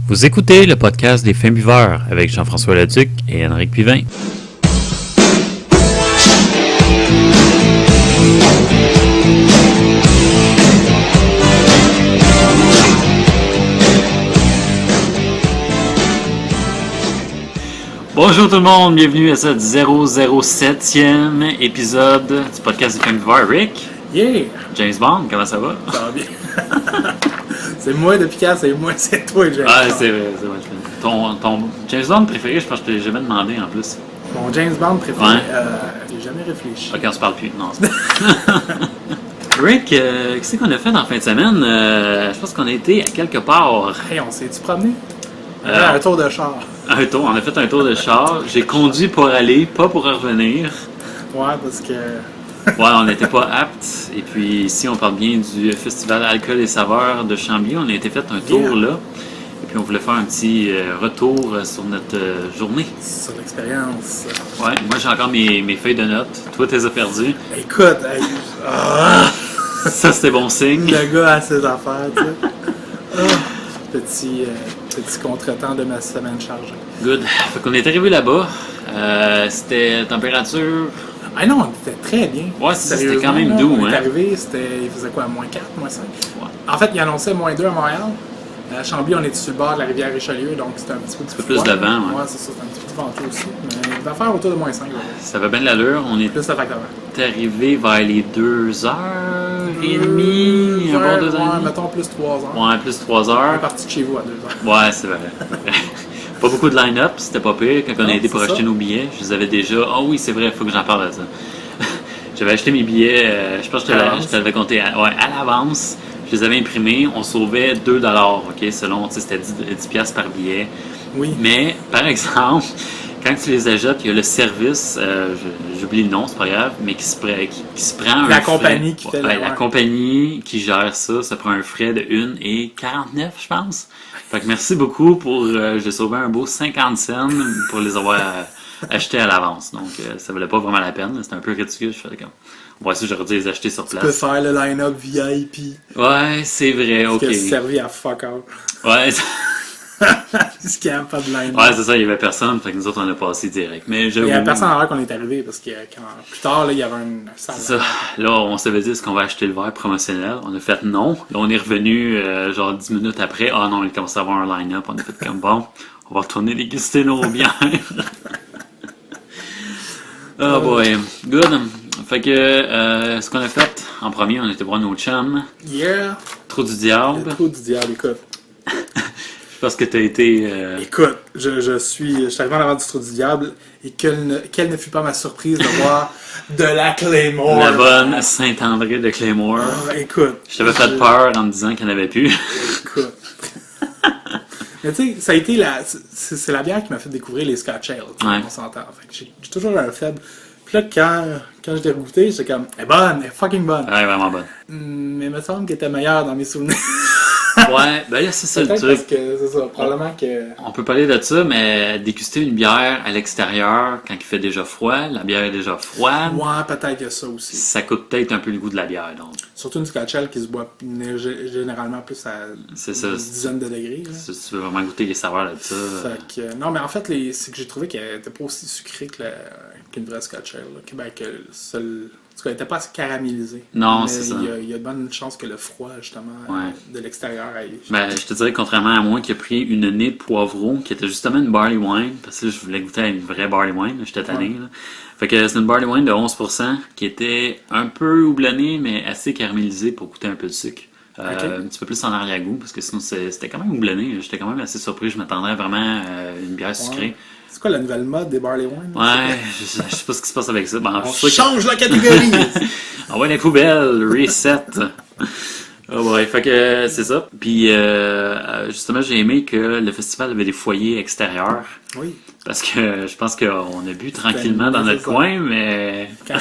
Vous écoutez le podcast des Fins Buveurs avec Jean-François Leduc et Henrique Pivin. Bonjour tout le monde, bienvenue à ce 007e épisode du podcast des Fins Buveurs. Rick? Yeah! James Bond, comment ça va? Ça va bien. C'est moi depuis quand c'est toi, James Bond. Ah, c'est vrai. Ton James Bond préféré, je pense que je t'ai jamais demandé en plus. Mon James Bond préféré, j'ai jamais réfléchi. Ok, on se parle plus. Non, c'est Rick, qu'est-ce qu'on a fait dans la fin de semaine? Je pense qu'on a été à quelque part. Hey, on s'est-tu promené? Un tour de char. On a fait un tour de char. J'ai conduit pour aller, pas pour revenir. Ouais, parce que... Ouais, on n'était pas aptes. Et puis ici, on parle bien du Festival Alcool et Saveurs de Chambly. On a été fait un tour là. Et puis on voulait faire un petit retour sur notre journée. Sur l'expérience. Ouais, moi j'ai encore mes feuilles de notes. Toi, t'es as perdu. Écoute, Ça, c'était bon signe. Le gars a ses affaires, tu sais. Petit contretemps de ma semaine chargée. Good. Fait qu'on est arrivé là-bas. C'était température... Ah non, on était très bien. Ouais, c'était quand même doux. On est arrivé, il faisait quoi, moins 4, moins 5? Ouais. En fait, il annonçait moins 2 à Montréal. À Chambly, on était sur le bord de la rivière Richelieu, donc c'était un petit peu plus de vent, ouais. Ouais, c'est ça, c'était un petit peu venteux aussi. Mais il va faire autour de moins 5. Là. Ça va bien de l'allure. On est plus le facteur. arrivé vers les 2h30. Un bon 2h30. Ouais, mettons plus 3 heures. Ouais, plus 3 heures. On est parti de chez vous à 2 heures. Ouais, c'est vrai. Pas beaucoup de line-up, c'était pas pire. Quand on a été pour acheter nos billets, je les avais déjà. Ah oui, c'est vrai, il faut que j'en parle de ça. J'avais acheté mes billets, je pense que je te l'avais compté à l'avance. Je les avais imprimés, on sauvait 2$, ok, selon, c'était 10$ par billet. Oui. Mais, par exemple, quand tu les achètes, il y a le service, j'oublie le nom, c'est pas grave, mais qui se prend un la frais. compagnie qui fait la compagnie qui gère ça prend un frais de 1,49$, je pense. Fait que merci beaucoup pour, j'ai sauvé un beau 50 cents pour les avoir achetés à l'avance. Donc, ça valait pas vraiment la peine, c'était un peu ridicule, je fais comme... Ouais, ça, j'aurais dû les acheter sur place. Tu peux faire le line-up VIP. Ouais, c'est vrai, ok. Parce que c'est servi à fuck out. Ouais, Parce qu'il n'y a pas de line-up. Ouais, c'est ça, il n'y avait personne, fait que nous autres, on a passé direct. Mais il n'y a personne à l'heure qu'on est arrivé, parce que plus tard, là, il y avait une salle. C'est ça. Là, on s'avait dit, est-ce qu'on va acheter le verre promotionnel? On a fait non. Là, on est revenu, genre 10 minutes après. Ah non, il commençait à avoir un line-up. On a fait comme bon, on va retourner déguster nos bières. Oh boy, good. Fait que, ce qu'on a fait, en premier, on était voir nos chums. Yeah! Trou du diable. Le trou du diable, écoute. Je pense que t'as été... Écoute, je suis arrivé en avant du trou du diable et quelle ne fut pas ma surprise de voir de la Claymore. La bonne Saint-André de Claymore. Écoute. Je t'avais fait peur en me disant qu'il n'y en avait plus. Écoute. Mais tu sais, ça a été c'est la bière qui m'a fait découvrir les Scotch Ale. Ouais. On s'entend. Fait que j'ai toujours un faible. Puis là, quand je l'ai goûté, j'étais comme, elle est bonne, elle est fucking bonne. Ouais, vraiment bonne. Mais il me semble qu'elle était meilleure dans mes souvenirs. Ouais, ben là, c'est ça le truc. Parce que c'est ça, probablement que... On peut parler de ça, mais déguster une bière à l'extérieur, quand il fait déjà froid, la bière est déjà froide. Ouais, peut-être qu'il y a ça aussi. Ça coûte peut-être un peu le goût de la bière, donc. Surtout une Scotch Ale qui se boit généralement plus à une dizaine de degrés. Là. Si tu veux vraiment goûter les saveurs de ça. Fait que, non, mais en fait, c'est que j'ai trouvé qu'elle n'était pas aussi sucrée qu'une vraie Scotch Ale. En tout cas, elle n'était pas assez caramélisée. Non, c'est ça. Il y a de bonnes chances que le froid, justement, de l'extérieur aille. Ben, je te dirais, contrairement à moi qui a pris une nez de poivron, qui était justement une barley wine, parce que je voulais goûter à une vraie barley wine, j'étais tanné. Là. Fait que c'est une barley wine de 11%, qui était un peu houblonnée, mais assez caramélisée pour goûter un peu de sucre. Un petit peu plus en arrière-goût, parce que sinon c'était quand même houblonné. J'étais quand même assez surpris, je m'attendais vraiment à une bière sucrée. C'est quoi la nouvelle mode des barley wine? Ouais, je sais pas ce qui se passe avec ça. Ben, on change la catégorie! On va les poubelles, reset! Oh ouais, fait que c'est ça. Puis justement, j'ai aimé que le festival avait des foyers extérieurs. Oui. Parce que je pense qu'on a bu tranquillement dans notre coin, mais... Quand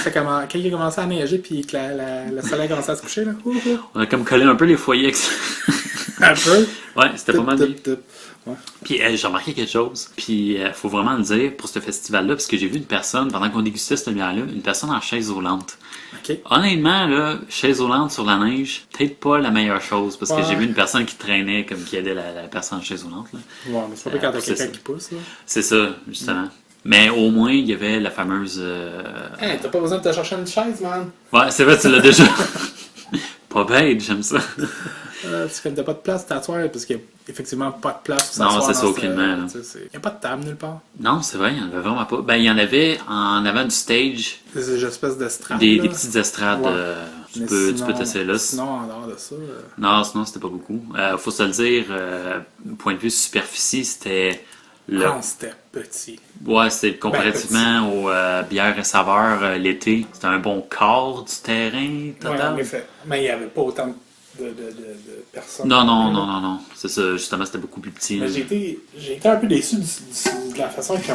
il a commencé à neiger puis que le soleil a commencé à se coucher, là. On a comme collé un peu les foyers Un peu. Ouais, c'était pas mal bien. Ouais. Puis j'ai remarqué quelque chose, puis faut vraiment le dire pour ce festival-là, parce que j'ai vu une personne, pendant qu'on dégustait cette bière-là, une personne en chaise roulante. OK. Honnêtement, là, chaise roulante sur la neige, peut-être pas la meilleure chose, parce que Ouais. j'ai vu une personne qui traînait comme qui aidait la personne en chaise roulante. Là. Ouais, mais c'est pas quand t'as c'est quelqu'un ça. qui pousse, là. C'est ça, justement. Mais au moins, il y avait la fameuse... Hey, t'as pas besoin de te chercher une chaise, man. Ouais, c'est vrai, tu l'as déjà. Pas bête, j'aime ça. Parce que t'as pas de place pour t'asseoir, parce qu'il y a effectivement pas de place pour Non, s'asseoir. c'est ça, aucunement, là. Il y a pas de table nulle part. Non, c'est vrai, il y en avait vraiment pas. Ben, il y en avait en avant du stage, Des espèces d'estrades. des là. petites estrades. Ouais. Tu Mais peux sinon- t'essayer là. Sinon, en dehors de ça. Non, sinon, c'était pas beaucoup. Faut se le dire, point de vue superficie, c'était le. Non, c'était petit. Ouais, c'était comparativement aux bières et saveurs l'été. C'était un bon quart du terrain Ouais, total. en effet. Mais il n'y avait pas autant de personnes. Non. C'est ça, justement, c'était beaucoup plus petit. Mais là. j'ai été un peu déçu de la façon qu'ils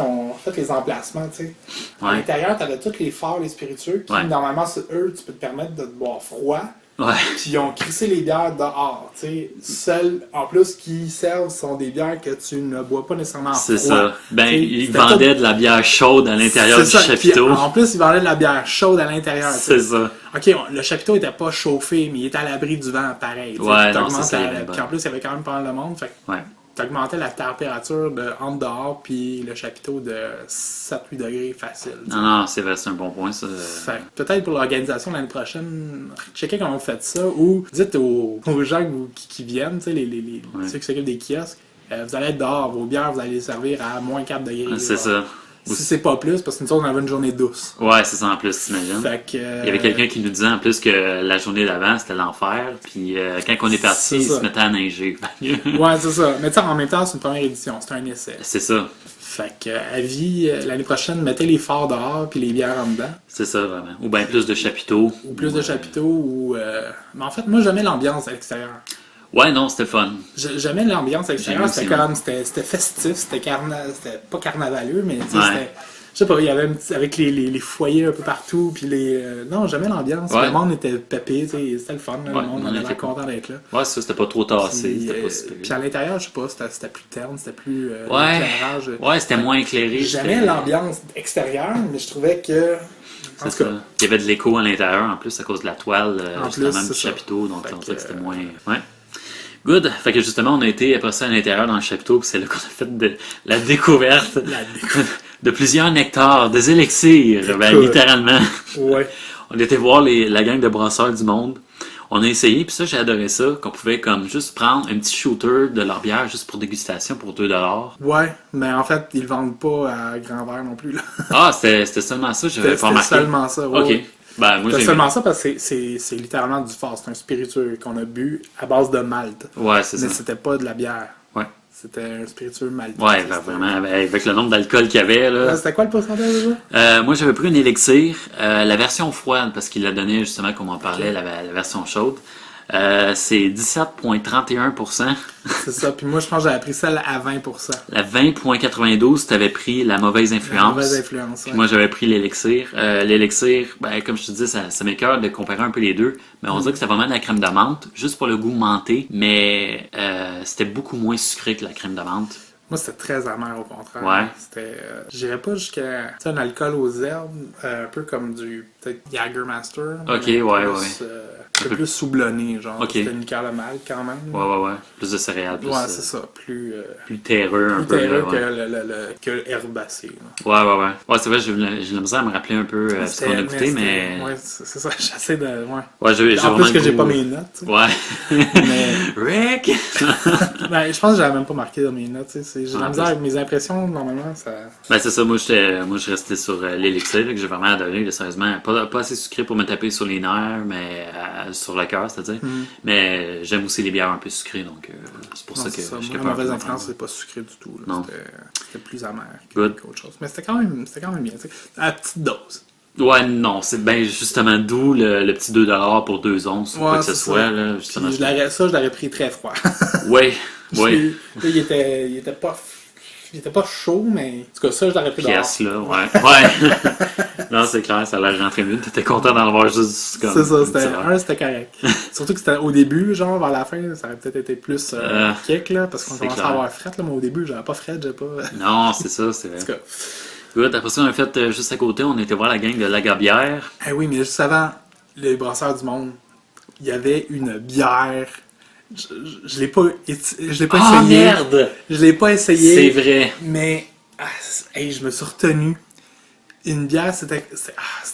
ont fait les emplacements, tu sais. À Ouais. l'intérieur, t'avais tous les forts, les spiritueux, qui, Ouais. normalement, c'est eux, tu peux te permettre de te boire froid. Ouais. Puis ils ont crissé les bières dehors, tu sais. Celles, en plus, qui servent sont des bières que tu ne bois pas nécessairement C'est froid. ça. Ben, Tu sais, ils c'était vendaient de la bière chaude à l'intérieur du C'est ça. chapiteau. Puis, en plus, ils vendaient de la bière chaude à l'intérieur. tu sais. C'est ça. Ok, le chapiteau était pas chauffé, mais il était à l'abri du vent pareil. tu sais. Ouais, Puis non, t'augmentes c'est ça, il y avait Puis pas. en plus, il y avait quand même pas mal de monde. Fait que Ouais. t'augmentais la température de entre dehors puis le chapiteau de 7-8 degrés facile. tu sais. Non, c'est vrai, c'est un bon point, ça. Fait que peut-être pour l'organisation l'année prochaine, checker comment vous faites ça ou dites aux gens qui viennent, tu sais, Ouais. ceux qui s'occupent des kiosques, vous allez être dehors, vos bières, vous allez les servir à moins 4 degrés. C'est genre. ça. Si c'est pas plus, parce que nous autres, on avait une journée douce. Ouais, c'est ça en plus, t'imagines. Fait que, Il y avait quelqu'un qui nous disait en plus que la journée d'avant, c'était l'enfer. Puis quand on est parti, C'est il ça. se mettait à neiger. Ouais, c'est ça. Mais tu sais, en même temps, c'est une première édition, c'est un essai. C'est ça. Fait que, à vie, l'année prochaine, mettez les forts dehors puis les bières en dedans. C'est ça, vraiment. Ou bien plus de chapiteaux. Ou plus de chapiteaux, ou... Mais en fait, moi, j'aimais l'ambiance à l'extérieur. Ouais, non, c'était fun. J'aimais l'ambiance à l'extérieur, J'aime c'était aussi, comme... C'était festif, c'était pas carnavaleux, mais tu sais, Ouais. c'était... Je sais pas, il y avait avec les foyers un peu partout, puis les... Non, j'aimais l'ambiance. Ouais. Le monde était pépé, tu sais, c'était le fun, là, Ouais, le monde on avait était l'air content d'être là. Ouais, ça, c'était pas trop tassé. Puis, C'était pas super. puis à l'intérieur, je sais pas, c'était plus terne, c'était plus Ouais. éclairage. Ouais, c'était moins éclairé. J'aimais c'était- l'ambiance extérieure, mais je trouvais que... En C'est tout ça. cas, Il y avait de l'écho à l'intérieur, en plus, à cause de la toile, En justement, plus, du c'est ça. chapiteau. Donc, Fait on que, dirait que c'était moins. Ouais. Good. Fait que justement, on a été après ça à l'intérieur dans le chapiteau, puis c'est là qu'on a fait la découverte la découverte. de plusieurs nectars, des élixirs, ben, Écoute. littéralement. Ouais. On était voir la gang de brasseurs du monde. On a essayé, puis ça, j'ai adoré ça, qu'on pouvait comme juste prendre un petit shooter de leur bière juste pour dégustation pour 2$. Ouais, mais en fait, ils le vendent pas à grand verre non plus, là. Ah, c'était seulement ça, j'avais pas C'était remarqué. seulement ça, ouais. Ok. Ben, moi, C'était j'ai seulement ça parce que c'est littéralement du fort. C'est un spiritueux qu'on a bu à base de malt. Ouais, c'est Mais ça. c'était pas de la bière. Ouais. C'était un spiritueux maltais. Ouais, C'était- vraiment, avec le nombre d'alcool qu'il y avait, là. Ouais, c'était quoi le pourcentage déjà? Moi, j'avais pris une élixir, la version froide, parce qu'il la donnait justement, comme on parlait, la version chaude. C'est 17,31%. C'est ça. Puis moi, je pense que j'avais pris celle à 20%. La 20,92, t'avais pris la mauvaise La influence. mauvaise influence. Puis Ouais. moi, j'avais pris l'élixir. L'élixir, ben, comme je te dis, ça m'écoeure de comparer un peu les deux. Mais on dirait que c'est vraiment de la crème de menthe, juste pour le goût menté. Mais c'était beaucoup moins sucré que la crème de menthe. Moi, c'était très amer au contraire. Ouais. C'était. J'irais pas jusqu'à. Tu sais, un alcool aux herbes, un peu comme du. Peut-être Jagermaster. Ok, mais ouais, plus, ouais. Un peu plus soublonné, genre. Ok. C'était une liqueur de malt quand même. Ouais. Plus de céréales, plus, Ouais, c'est ça. Plus. plus terreux un Plus peu. terreux là, que l'herbacé. là. Ouais. Ouais, c'est vrai, j'ai la misère à me rappeler un peu ce qu'on a goûté, mais... Ouais, c'est ça. J'essaie de. Ouais. Ouais, j'ai En vraiment plus que le j'ai goût, pas mes notes. tu sais. Ouais. Mais. Rick! Ben, je pense que j'avais même pas marqué dans mes notes. tu sais. J'ai de la Ah, misère ben, avec mes impressions, normalement. Ça... Ben c'est ça, moi je restais sur l'élixir, que j'ai vraiment adoré, là, sérieusement. Pas assez sucré pour me taper sur les nerfs, mais sur le cœur, c'est-à-dire. Mais j'aime aussi les bières un peu sucrées, donc c'est pour Non, ça que c'est ça. je Moi, la mauvaise influence, c'est pas sucré du tout. là. Non. C'était plus amer Good. qu'autre chose. Mais c'était quand même bien. tu sais. À petite dose. Ouais, non, c'est ben justement d'où le petit 2$ pour 2 onces, ou quoi que ce c'est soit, ça. là, justement. Puis je l'aurais pris très froid. Ouais, ouais. Là, il était pas il était pas chaud, mais en tout cas, ça, je l'aurais pris dehors. Pièce, là, ouais. Non, c'est clair, ça a l'air rentré mieux. T'étais content d'en avoir juste comme. C'est ça, c'était correct. Surtout que c'était au début, genre, vers la fin, ça aurait peut-être été plus kick, là, parce qu'on commençait à avoir fret, là, mais au début, j'avais pas fret, j'avais pas. Non, c'est ça, c'est vrai. En tout cas. Good, après ça, on a fait juste à côté, on était voir la gang de Lagabière. Eh oui, mais juste avant, les brasseurs du monde, il y avait une bière. Je l'ai pas essayé. Merde! Je l'ai pas essayé. C'est vrai. Mais, hey, je me suis retenu. Une bière, c'était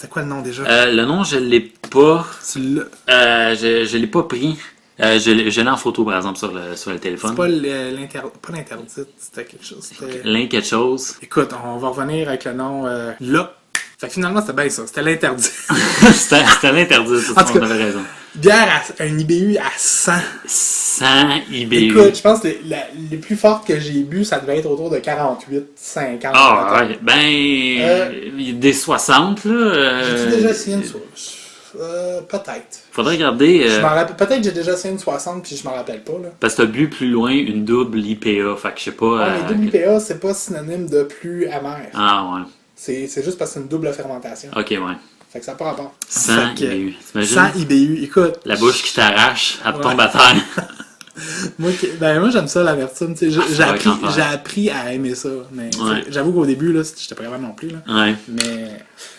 quoi le nom déjà? Le nom, je l'ai pas. Tu l'as. Je l'ai pas pris. Je l'ai en photo, par exemple, sur le téléphone. C'est pas l'interdite, c'était quelque chose. L'un quelque chose. Écoute, on va revenir avec le nom là. Fait que finalement, c'était bien ça. C'était l'interdit. C'était l'interdit, c'est ça, on avait raison. Bière à un IBU à 100. 100 IBU. Écoute, je pense que les plus fortes que j'ai bu, ça devait être autour de 48, 50. Ah, ouais. Ben, des 60, là. J'ai-tu déjà essayé une 60? Peut-être. Faudrait regarder. Peut-être que j'ai déjà essayé une 60 puis je m'en rappelle pas. Là. Parce que t'as bu plus loin une double IPA. Fait que je sais pas. Ouais, mais double IPA, c'est pas synonyme de plus amer. Ah, ouais. C'est juste parce que c'est une double fermentation. Ok, ouais. Fait que ça n'a pas rapport. 100 IBU. T'imagines? 100 IBU, écoute. La bouche qui t'arrache, elle te tombe à terre. moi, j'aime ça, l'amertume. J'ai appris à aimer ça. Mais j'avoue qu'au début, là, j'étais pas capable non plus. Là. Ouais.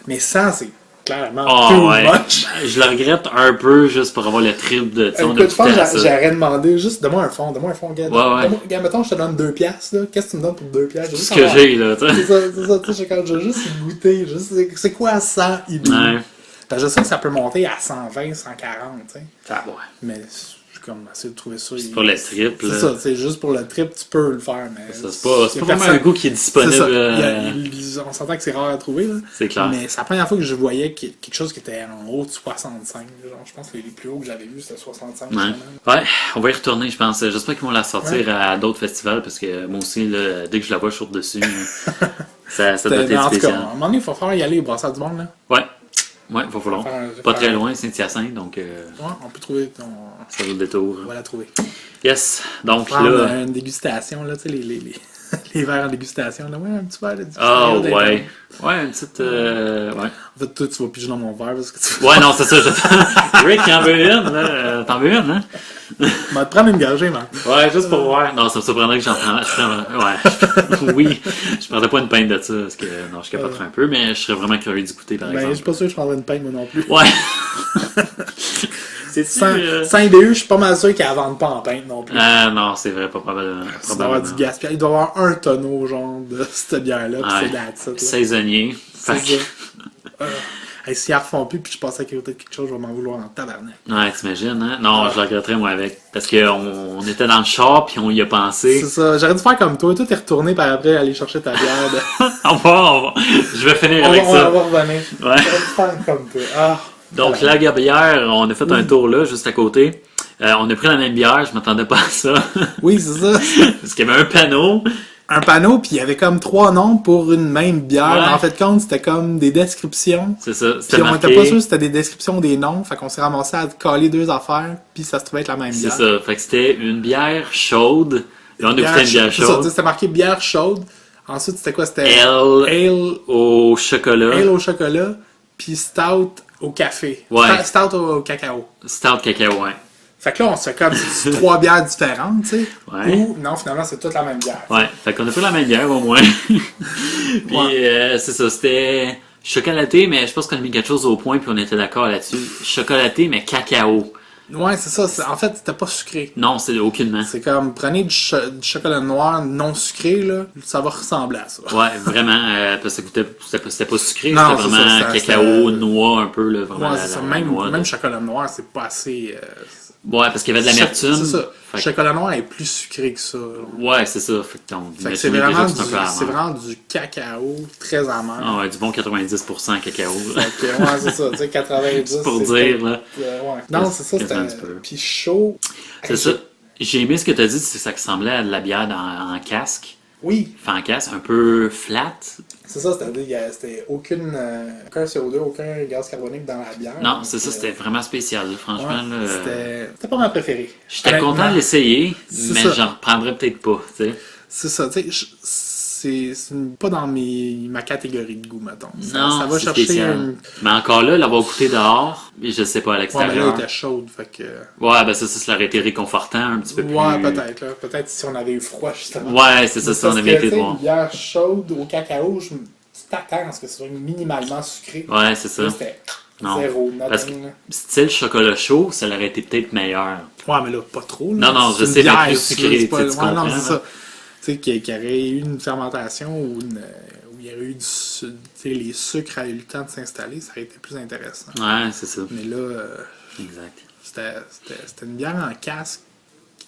Mais 100, c'est clairement too much. Je le regrette un peu juste pour avoir le trip de. Écoute, je pense que j'aurais demandé juste donne-moi un fond, gars. Ouais. Mettons, je te donne 2$, là. Qu'est-ce que tu me donnes pour 2$? C'est ce que j'ai, là, tu sais. C'est ça, tu sais, quand je veux juste goûter. C'est quoi 100 IBU? Ouais. Je sais que ça peut monter à 120, 140, tu sais. Ah, ouais. Mais je suis comme essayé de trouver ça. C'est pour le trip, là. C'est ça, c'est juste pour le trip, tu peux le faire, mais... C'est pas vraiment un goût qui est disponible. On s'entend que c'est rare à trouver, là. C'est clair. Mais c'est la première fois que je voyais quelque chose qui était en haut de 65. Genre, je pense que les plus hauts que j'avais vus, c'était 65. Ouais, on va y retourner, je pense. J'espère qu'ils vont la sortir à d'autres festivals, parce que moi aussi, là, dès que je la vois, je saute dessus. ça doit être spécial. En tout cas, à un moment donné, il faut faire y aller, les brasseurs du monde, là. Ouais. Ouais, il va falloir. Pas très loin, Saint-Hyacinthe, donc. Ouais, on peut trouver. Ça vaut le détour. On va la trouver. Yes, donc là. Une dégustation, là, tu sais, les verres en dégustation, là. Ouais, un petit verre de dégustation. Ah, ouais. Ouais, une petite. Ouais. En fait, toi, tu vas piger dans mon verre parce que tu. Ouais, non, c'est ça. Rick, t'en veux une, là. T'en veux une, hein? On va te prendre une gorgée, man. Ouais, juste pour voir. Non, ça me surprendrait que j'en prenne. Ouais. Oui. Je prendrais pas une pinte de ça, parce que non, je capoterais un peu, mais je serais vraiment curieux d'écouter, par exemple. Je suis pas sûr que je prendrais une pinte, moi non plus. Ouais. C'est 100 IBU, je suis pas mal sûr qu'ils la vendent pas en pinte non plus. Ah non, c'est vrai, pas probablement. Il doit y avoir du gaspillage. Il doit y avoir un tonneau, genre, de cette bière-là, puis c'est là-dessus. Saisonnier. S'ils la refont plus, puis je passe à côté de quelque chose, je vais m'en vouloir en tabarnak. Ouais, t'imagines, hein? Non, je le regretterais, moi, avec. Parce qu'on était dans le char, puis on y a pensé. C'est ça. J'aurais dû faire comme toi. Toi, t'es retourné par après aller chercher ta bière. On va. Je vais finir avec ça. On va revenir. Ouais. J'aurais dû faire comme toi. Donc, la bière, on a fait un tour là, juste à côté. On a pris la même bière, je m'attendais pas à ça. Oui, c'est ça. Parce qu'il y avait un panneau. Un panneau, puis il y avait comme 3 noms pour une même bière. Ouais. En fait, compte, c'était comme des descriptions. C'est ça, c'était puis on marqué. était pas sûr si c'était des descriptions des noms. Fait qu'on s'est ramassé à coller 2 affaires, puis ça se trouvait être la même C'est bière. ça, fait que c'était une bière chaude. Et on a goûté une bière chaude. C'était marqué bière chaude. Ensuite, c'était quoi? C'était Ale au chocolat. Ale au chocolat, puis stout au café. Ouais. Stout au cacao. Stout cacao, ouais. Fait que là, on se fait comme 3 bières différentes, tu sais. Ouais. Ou, non, finalement, c'est toute la même bière. Ouais, fait qu'on a pris la même bière au moins. Puis, c'est ça, c'était chocolaté, mais je pense qu'on a mis quelque chose au point, puis on était d'accord là-dessus. Chocolaté, mais cacao. Ouais, c'est ça. En fait, c'était pas sucré. Non, c'est aucunement. C'est comme, prenez du chocolat noir non sucré, là, ça va ressembler à ça. Ouais, vraiment, parce que c'était pas sucré, non, c'était vraiment cacao, noix un peu, là, vraiment. Ouais, c'est ça. Même chocolat noir, c'est pas assez... Ouais, parce qu'il y avait de l'amertume. C'est ça. Le chocolat noir est plus sucré que ça. Ouais, c'est ça. Fait que c'est vraiment du cacao très amer. Ah ouais, du bon 90% cacao. Fait que, ouais, c'est ça. Tu sais, 90%. Pour dire, là. Ouais. Non, c'est ça. C'était... Puis chaud. C'est ça. J'ai aimé ce que tu as dit, c'est que ça ressemblait à de la bière en casque. Oui. Enfin, en casque, un peu flat. C'est ça, c'était aucun CO2, aucun gaz carbonique dans la bière. Non, c'est ça, c'était vraiment spécial, franchement. Ouais, c'était pas ma préférée. J'étais content de l'essayer, mais j'en reprendrais peut-être pas, tu sais. C'est ça, tu sais, pas dans ma catégorie de goût, mettons. Non, ça va c'est chercher spécial. Mais encore là, l'avoir goûté dehors, je sais pas, à Ouais, mais là, l'extérieur. elle était chaude, fait que... Ouais, ben ça aurait été réconfortant un petit peu plus. Ouais, peut-être, là. Peut-être si on avait eu froid, justement. Ouais, c'est ça, on avait été de voir. Une bière chaude au cacao, tu t'attends à ce que ce soit minimalement sucré. Ouais, c'est ça. Là, c'était Non. zéro, Parce que, nothing, là. style chocolat chaud, ça aurait été peut-être meilleur. Ouais, mais là, pas trop. Là. Non, je C'est sais, une mais bière, plus c'est sucré, c'est pas... tu Ouais, non, comprends, c'est là. ça. Tu sais, qu'il y aurait eu une fermentation où il y aurait eu les sucres avaient eu le temps de s'installer, ça aurait été plus intéressant. Ouais, c'est ça. Mais là, Exact. c'était une bière en casque,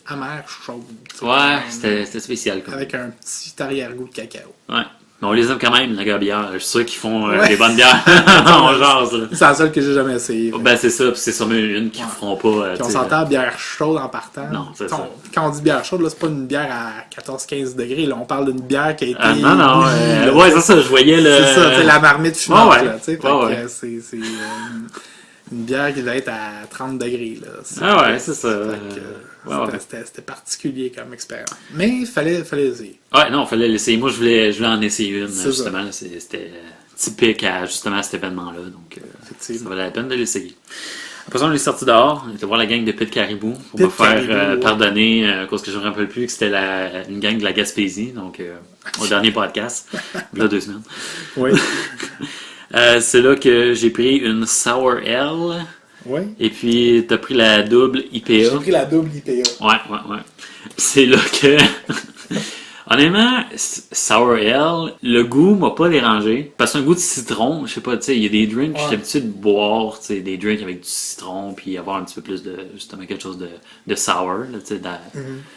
amère, chaude. tu sais, Ouais, comme- c'était spécial. Comme. avec un petit arrière-goût de cacao. Ouais. Mais on les aime quand même, la bière. Je suis sûr qu'ils font Ouais. des bonnes bières. On jase, là. C'est la seule que j'ai jamais essayée. Ben, c'est ça, puis c'est sûrement une qu'ils Ouais. feront pas. Puis on tu sais, s'entend bière chaude en partant. Non, c'est Quand- ça. Quand on dit bière chaude, là, c'est pas une bière à 14-15 degrés. Là, on parle d'une bière qui a été. non, bouillie, là. ouais, c'est ça, je voyais le. C'est ça, tu sais, la marmite fumante. Ouais, ouais. Là, tu sais, fait Ouais, que, ouais. c'est une bière qui va être à 30 degrés. Là. Ah ouais, c'est ça. Fait que, Ouais, ouais. c'était particulier comme expérience. Mais il fallait essayer. Ouais, non, il fallait l'essayer. Moi, je voulais en essayer une, C'est justement. là. C'était typique à justement cet événement-là. Donc, ça Effectivement. valait la peine de l'essayer. Après ça, on est sorti dehors. On était voir la gang de Pit Caribou. Pour Pit me faire Caribou, ouais. pardonner, à cause que je ne me rappelle plus que c'était une gang de la Gaspésie. Donc, au dernier podcast, il y a 2 semaines. Oui. C'est là que j'ai pris une Sour Ale. Oui. Et puis, t'as pris la double IPA. J'ai pris la double IPA. Ouais. Puis c'est là que... Honnêtement, Sour Ale, le goût m'a pas dérangé. Parce que c'est un goût de citron, je sais pas, tu sais, il y a des drinks que je suis habitué de boire, tu sais, des drinks avec du citron, puis avoir un petit peu plus de, justement, quelque chose de sour, là, tu sais,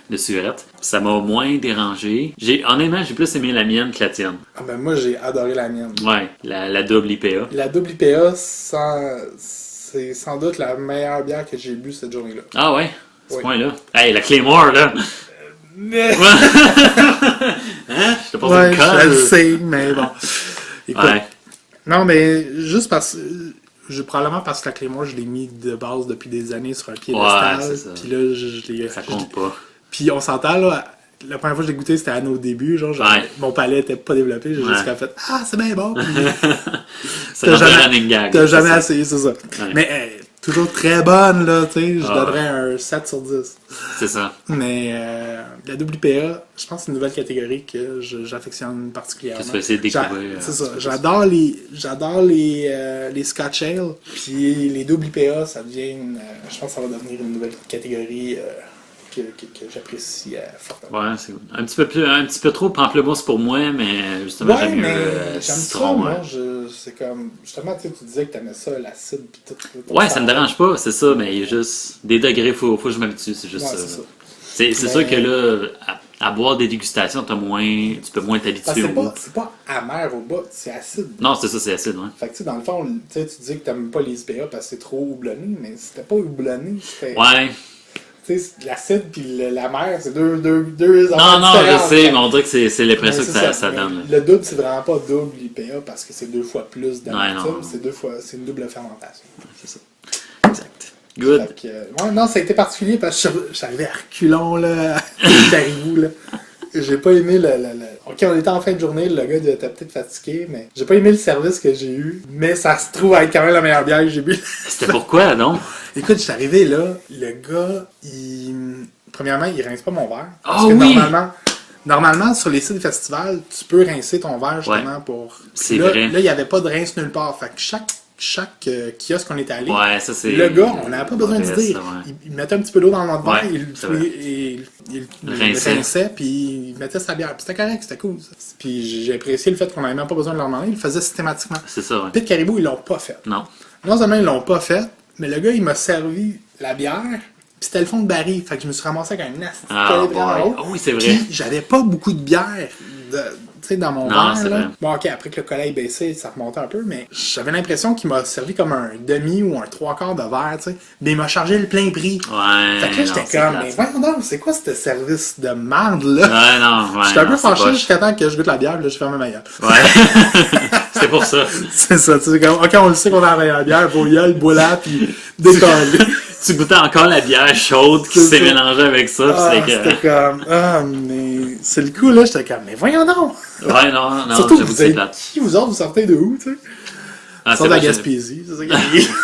de surette. Ça m'a moins dérangé. Honnêtement, j'ai plus aimé la mienne que la tienne. Ah ben moi, j'ai adoré la mienne. Ouais, la double IPA. La double IPA, c'est sans doute la meilleure bière que j'ai bu cette journée-là. Ah ouais, à ce Oui. point-là. Hey, la Claymore, là! Mais... Hein? Je te pose Ouais, une je colle. le sais, mais bon. Écoute, Ouais. non, mais juste parce probablement parce que la Claymore, je l'ai mis de base depuis des années sur un piédestal. c'est ça. Puis là, je l'ai. Ça compte pas. Puis on s'entend, là. La première fois que je l'ai goûté, c'était à nos débuts. Genre, Ouais. mon palais était pas développé. J'ai Ouais. juste fait ah, c'est bien bon. Puis C'est t'as notre jamais, running gag. t'as c'est jamais ça. essayé, c'est ça. Ouais. Mais toujours très bonne, là. Tu sais, je Ah. donnerais un 7 sur 10. C'est ça. Mais la WPA, je pense que c'est une nouvelle catégorie que j'affectionne particulièrement. Que tu vas essayer de découvrir, C'est ça. un petit peu J'adore les Scotch Ale. Puis les WPA, ça devient je pense que ça va devenir une nouvelle catégorie que j'apprécie fortement. Ouais, c'est un petit peu trop pamplemousse pour moi, mais justement, Ouais, j'aime mieux mais le j'aime ça, citron. moi. Ouais. C'est comme. Justement, tu disais que t'aimais ça, l'acide pis tout. Ouais, ça me dérange pas, c'est ça, mais il y a juste des degrés, faut que je m'habitue, c'est juste Ouais, ça. c'est ça. C'est Mais- sûr que là, à boire des dégustations, tu peux moins Parce que t'habituer au goût. c'est pas amer au bas, c'est acide. Non, c'est ça, c'est acide, ouais. Fait que tu sais, dans le fond, tu sais, tu disais que t'aimes pas les IPA parce que c'est trop houblonné, mais c'était pas houblonné, c'était. Ouais. Tu sais, l'acide pis la mer, c'est deux Non, affaires je différentes. sais, mais on dirait que c'est l'impression Mais que c'est ça mais donne. là. Le double, c'est vraiment pas double IPA parce que c'est 2 fois plus d'amertume, non. c'est une double fermentation. C'est ça. Exact. Good. Fait que, ouais, non, ça a été particulier parce que j'arrivais à reculons, là, à Caribou, là. J'ai pas aimé Ok, on était en fin de journée, le gars était peut-être fatigué, mais j'ai pas aimé le service que j'ai eu, mais ça se trouve être quand même la meilleure bière que j'ai bu. C'était pourquoi, non? Écoute, je suis arrivé là, le gars, premièrement, il rince pas mon verre. Parce Ah que oui! Normalement, sur les sites de festival, tu peux rincer ton verre justement pour. C'est là, vrai. Là, il n'y avait pas de rince nulle part. Fait que chaque kiosque qu'on était allé, Ouais, ça c'est. le gars, on n'avait pas besoin de mauvais, dire. ça, ouais. Il mettait un petit peu d'eau dans notre verre, Ouais, c'est vrai. il Rinçait. rinçait, puis il mettait sa bière. Puis c'était correct, c'était cool. Ça. Puis j'ai apprécié le fait qu'on n'avait même pas besoin de leur demander, il le faisait systématiquement. C'est ça, ouais. Pit Caribou, ils l'ont pas fait. Non. Non seulement ils l'ont pas fait, mais le gars, il m'a servi la bière, puis c'était le fond de baril. Fait que je me suis ramassé avec un nasty Ah, vraiment boy. haut. Ah oui, c'est vrai. Puis j'avais pas beaucoup de bière dans mon Non, verre. c'est Là. vrai. Bon, ok, après que le collègue baissait, ça remontait un peu, mais j'avais l'impression qu'il m'a servi comme un demi ou un 3/4 de verre, tu sais. Mais il m'a chargé le plein prix. Ouais. Fait que là, non, j'étais c'est comme, plate, mais ça. voyons donc, c'est quoi ce service de merde, là? Ouais, non, ouais. J'étais un peu non, c'est fâché poche. jusqu'à temps que je goûte la bière, puis là, je ferme ma gueule. Ouais. C'était pour ça. C'est ça, tu sais, comme, ok, on le sait qu'on a la meilleure bière, vos gueules, bois-la, puis décolle. tu goûtais encore la bière chaude qui C'est s'est ça. mélangée avec ça. Ah, Puis c'était comme, mais c'est le coup, là, j'étais comme, mais voyons donc! Ouais, non, Surtout, j'avoue que vous c'est êtes plate. qui, vous autres, vous sortez de où, tu sais? Ah, Ils sont de la vrai, Gaspésie, c'est ça qui arrive.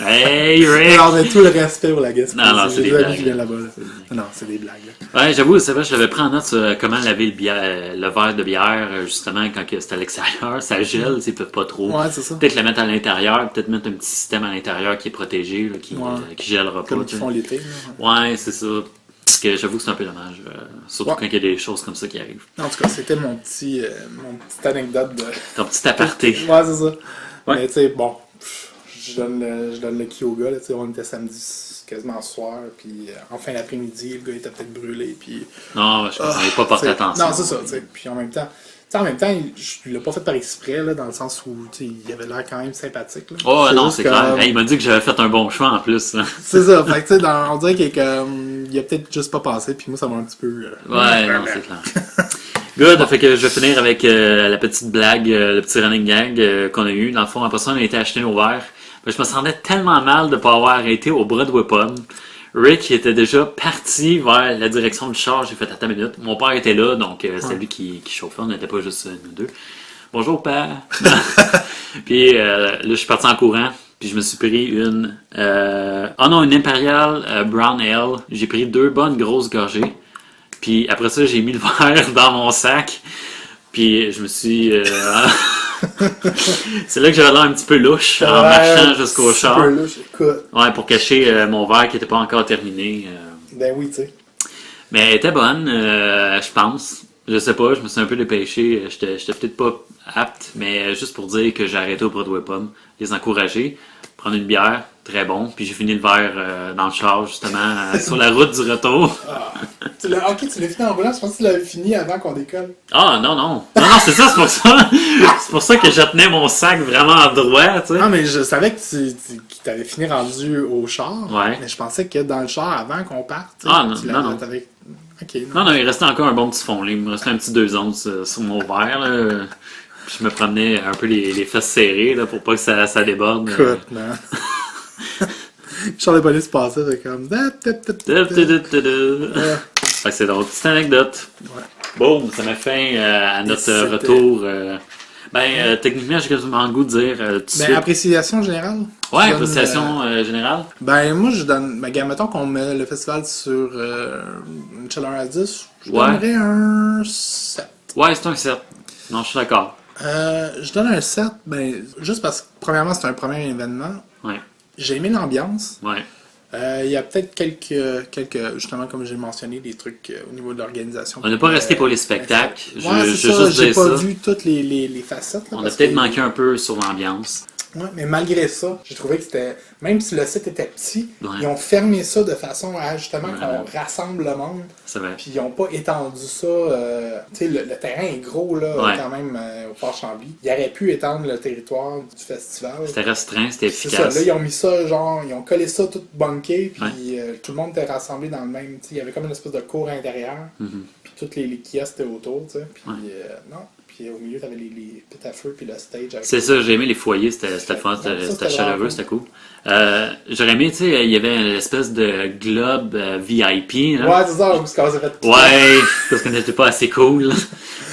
Hey, Rick! Alors, mais tout le respect pour la Gaspésie. Non, c'est J'ai des des amis blagues. qui viennent là-bas. Là. Non, c'est des blagues. Là. Ouais, j'avoue, c'est vrai, je l'avais pris en note sur comment laver le verre de bière, justement, quand c'est à l'extérieur, ça gèle, ils peuvent pas trop. Ouais, c'est ça. Peut-être le mettre à l'intérieur, peut-être mettre un petit système à l'intérieur qui est protégé, là, qui gèlera pas. Comme tu ils sais. font l'été. Là. Ouais, c'est ça. Parce que j'avoue que c'est un peu dommage, surtout quand il y a des choses comme ça qui arrivent. En tout cas, c'était mon petite anecdote de... Ton petit aparté. Ouais, c'est ça. Ouais. Mais tu sais, bon, je donne le qui au gars, là, tu sais, on était samedi quasiment ce soir, puis en fin d'après-midi, le gars était peut-être brûlé, puis... Non, je pense qu'on n'avait pas porté t'sais, attention. Non, c'est ça, tu sais. Puis en même temps, il l'a pas fait par exprès, là, dans le sens où, tu sais, il avait l'air quand même sympathique, là. Oh non, juste c'est clair. comme- Hey, il m'a dit que j'avais fait un bon choix en plus. Là. C'est ça, fait que tu sais, on dirait qu'il est comme... Il a peut-être juste pas passé, puis moi, ça m'a un petit peu... Ouais, non, c'est clair. Good, fait que je vais finir avec la petite blague, le petit running gag qu'on a eu. Dans le fond, après ça, on a été acheter nos verres. Mais je me sentais tellement mal de ne pas avoir arrêté au Broadway Pub. Rick était déjà parti vers la direction du char. J'ai fait attends une minute. Mon père était là, donc c'est lui qui chauffait. On n'était pas juste nous deux. Bonjour, père. Puis là, je suis parti en courant. Puis je me suis pris une Imperial Brown Ale. J'ai pris 2 bonnes grosses gorgées. Puis après ça, j'ai mis le verre dans mon sac. Puis je me suis... c'est là que j'avais l'air un petit peu louche en marchant jusqu'au char. Super louche, écoute. Ouais, pour cacher mon verre qui n'était pas encore terminé. Ben oui, tu sais. Mais elle était bonne, je pense. Je sais pas, je me suis un peu dépêché. J'étais peut-être pas apte, mais juste pour dire que j'ai arrêté au Broadway Pub. Les encourager. Prendre une bière, très bon. Puis j'ai fini le verre dans le char, justement, sur la route du retour. Tu l'as fini en roulant, je pense que tu l'avais fini avant qu'on décolle. Ah, non, non. Non, c'est ça, c'est pour ça. C'est pour ça que je tenais mon sac vraiment droit, tu sais. Non, mais je savais que tu t'avais fini rendu au char. Ouais. Mais je pensais que dans le char, avant qu'on parte, tu sais, Ah, non, tu non. t'avais... Ok, Non, non, il restait encore un bon petit fond. Là. Il me restait un petit 2 onces sur mon verre. Là. Je me promenais un peu les fesses serrées là, pour pas que ça déborde. Écoute, man. Le char de police passait, c'est comme... Fait que c'est drôle. Petite anecdote. Ouais. Bon, ça met fin à notre c'était- retour. Techniquement, j'ai quasiment le goût de dire tout de Ben, suite. appréciation générale. Ouais, Je donne, appréciation générale. Ben, moi, je donne... Ben, mettons qu'on met le festival sur une chaleur à 10, je Ouais. donnerais un 7. Ouais, c'est un 7. Non, je suis d'accord. Je donne un 7, ben, juste parce que, premièrement, c'est un premier événement. Ouais, J'ai aimé l'ambiance. ouais. Il y a peut-être quelques, justement, comme j'ai mentionné, des trucs au niveau de l'organisation. On n'est pas resté pour les spectacles. Ouais, Je c'est veux ça, juste j'ai dire pas ça. vu toutes les facettes. Là, On a parce peut-être que- manqué un peu sur l'ambiance. Ouais, mais malgré ça, j'ai trouvé que c'était... Même si le site était petit, Ouais. ils ont fermé ça de façon à, justement, Ouais. qu'on rassemble le monde. C'est vrai. Puis ils n'ont pas étendu ça. Tu sais, le terrain est gros, là, Ouais. quand même, au Fort Chambly. Ils auraient pu étendre le territoire du festival. C'était restreint, c'était C'est ça, efficace. là, ils ont mis ça, genre, ils ont collé ça tout bunké, puis Ouais. tout le monde était rassemblé dans le même, tu sais, il y avait comme une espèce de cour intérieur, Mhm. puis tous les kiosques étaient autour, tu sais, puis Ouais. non, puis au milieu, t'avais les pits à feu, puis le stage. Avec C'est ça, j'ai aimé les foyers, c'était fun, Ouais, ça, c'était c'était chaleureux, vraiment c'était cool. J'aurais aimé, tu sais, il y avait une espèce de globe VIP. Là. Ouais, c'est ça, parce qu'on s'est fait... Ouais, parce qu'on n'était pas assez cool.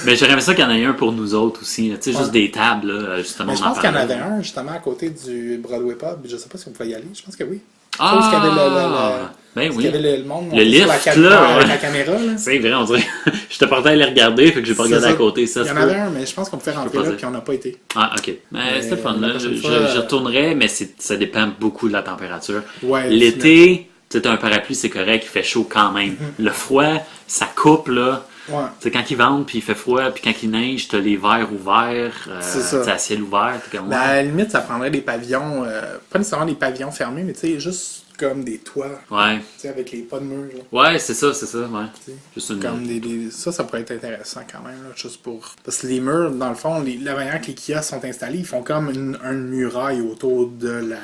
Mais j'aurais aimé ça qu'il y en ait un pour nous autres aussi. Tu sais, juste Ouais. des tables, là, justement. Mais je on en pense qu'il y en parlait. avait un, justement, à côté du Broadway Pub, je sais pas si on pouvait y aller, je pense que oui. Ah, Parce qu'il y avait ben parce qu'il y oui. avait le monde Le sur la, lift, là, avec ouais. la caméra, là. C'est vrai, on dirait. J'étais porté à les regarder, fait que j'ai pas C'est regardé à ça. côté. Ça Il y se en peut. avait un, mais je pense qu'on pouvait rentrer pas là, dire. puis on n'a pas été. Ah, ok. Mais c'était fun, la là. prochaine Je fois, retournerais, mais ça dépend beaucoup de la température. Ouais, L'été, tu sais, un parapluie, c'est correct, il fait chaud quand même. Le froid, ça coupe, là. Ouais. Tu sais, quand il vente, puis il fait froid, puis quand il neige, t'as les verres ouverts, C'est ça. t'as à ciel ouvert, t'es comme... Ben, à la limite, ça prendrait des pavillons, pas nécessairement des pavillons fermés, mais tu sais, juste comme des toits, Ouais, tu sais, avec les pas de murs, là. ouais, c'est ça, ouais. Tu sais. Juste une... Comme ça pourrait être intéressant quand même, là, juste pour... Parce que les murs, dans le fond, la manière que les kiosques sont installés, ils font comme une muraille autour de la...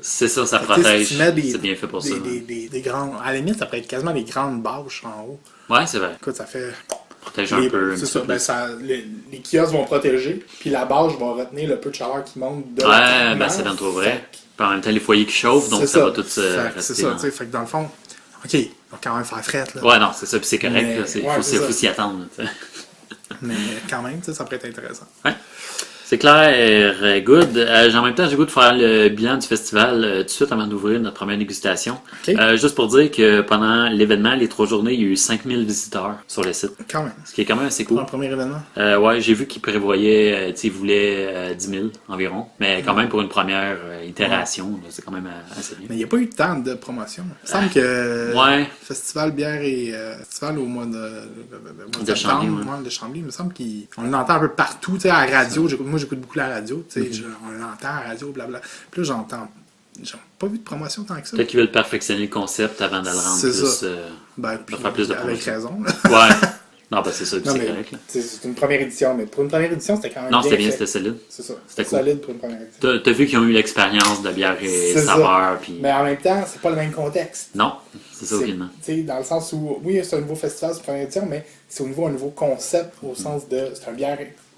C'est ça, ça Fait que, tu sais, protège. si tu mets C'est bien fait pour ça. des grands... À la limite, ça pourrait être quasiment des grandes bâches en haut. Ouais, c'est vrai. Écoute, ça fait... protéger un peu. C'est ça, les kiosques vont protéger, puis la bâche va retenir le peu de chaleur qui monte de Ouais, ben c'est dans trop vrai. Puis en même temps, les foyers qui chauffent, donc ça va tout rester. C'est ça, tu sais, fait que dans le fond, OK, il va quand même faire fret, là. Ouais, non, c'est ça, puis c'est correct, Mais, là, faut s'y attendre, tu sais. Mais quand même, tu sais, ça pourrait être intéressant. Ouais. C'est clair, good. En même temps, j'ai le goût de faire le bilan du festival tout de suite avant d'ouvrir notre première dégustation. Okay. Juste pour dire que pendant l'événement, les 3 journées, il y a eu 5000 visiteurs sur le site. Quand même. Ce qui est quand même assez cool. Pour un premier événement. Ouais, j'ai vu qu'ils prévoyaient, ils voulaient 10 000 environ. Mais quand même, pour une première itération, là, c'est quand même assez bien. Mais il n'y a pas eu tant de promotion. Il me semble que Festival Bière et Festival au mois de Chambly, de Chambly, il me semble qu'on l'entend un peu partout, tu sais, à la radio. Moi, j'écoute beaucoup la radio, tu sais, on l'entend à la radio, blabla. Puis là, j'ai pas vu de promotion tant que ça. Peut-être qu'ils veulent perfectionner le concept avant de le rendre c'est plus. Ça. Puis, faire plus de promotion. Avec raison. Ouais. Non, ben c'est ça, c'est correct. Là. C'est une première édition, mais pour une première édition, c'était quand même non, c'était bien, c'était solide. C'est ça. C'était cool. Solide pour une première édition. T'as vu qu'ils ont eu l'expérience de bière et saveur. Puis... Mais en même temps, c'est pas le même contexte. Non, c'est ça, aucunement. Tu sais, dans le sens où, oui, c'est un nouveau festival, c'est une première édition, mais c'est un nouveau concept, au sens de,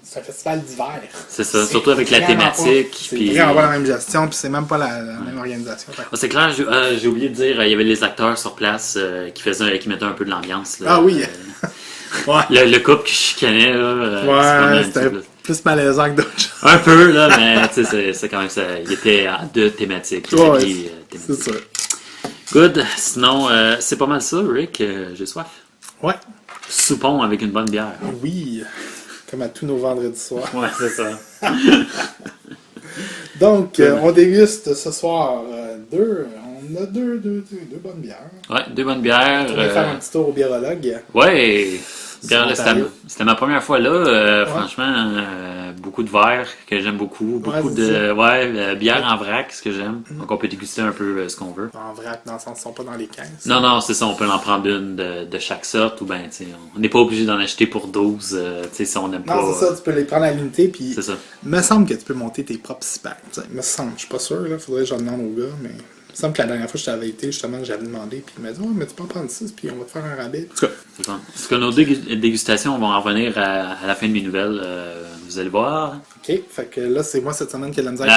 c'est un festival d'hiver. C'est ça, surtout avec la thématique. C'est vraiment pas la même gestion, puis c'est même pas la même organisation. C'est clair, j'ai oublié de dire, il y avait les acteurs sur place qui mettaient un peu de l'ambiance. Ah oui! Ouais. Le couple qui chicanait, là. C'était plus malaisant que d'autres choses. Un peu, là, mais tu sais, c'est quand même ça. Il était à 2 thématiques. C'est ça. Good. Sinon, c'est pas mal ça, Rick. J'ai soif. Ouais. Soupons avec une bonne bière. Oui. Comme à tous nos vendredis soirs. Ouais, c'est ça. Donc, on déguste ce soir on a deux bonnes bières. Ouais, 2 bonnes bières. On va faire un petit tour au biérologue. Ouais. C'était ma première fois là. Franchement, beaucoup de verres que j'aime beaucoup. Beaucoup de bière en vrac, ce que j'aime. Donc on peut déguster un peu ce qu'on veut. En vrac, dans le sens, ils sont pas dans les caisses. Non, c'est ça. On peut en prendre une de chaque sorte. Ou bien, on n'est pas obligé d'en acheter pour 12 si on n'aime pas. Non, c'est ça. Tu peux les prendre à l'unité. Puis c'est ça. Il me semble que tu peux monter tes propres 6 packs. Il me semble. Je suis pas sûr. Il faudrait que j'en demande au gars. Mais il me semble que la dernière fois que je t'avais été, justement, j'avais demandé. Puis il m'a dit, mais tu peux en prendre 6. Puis on va te faire un rabais. En tout cas. Parce que nos dégustations vont en revenir à la fin de mes nouvelles. Vous allez voir. Ok, fait que là, c'est moi cette semaine qui a de la misère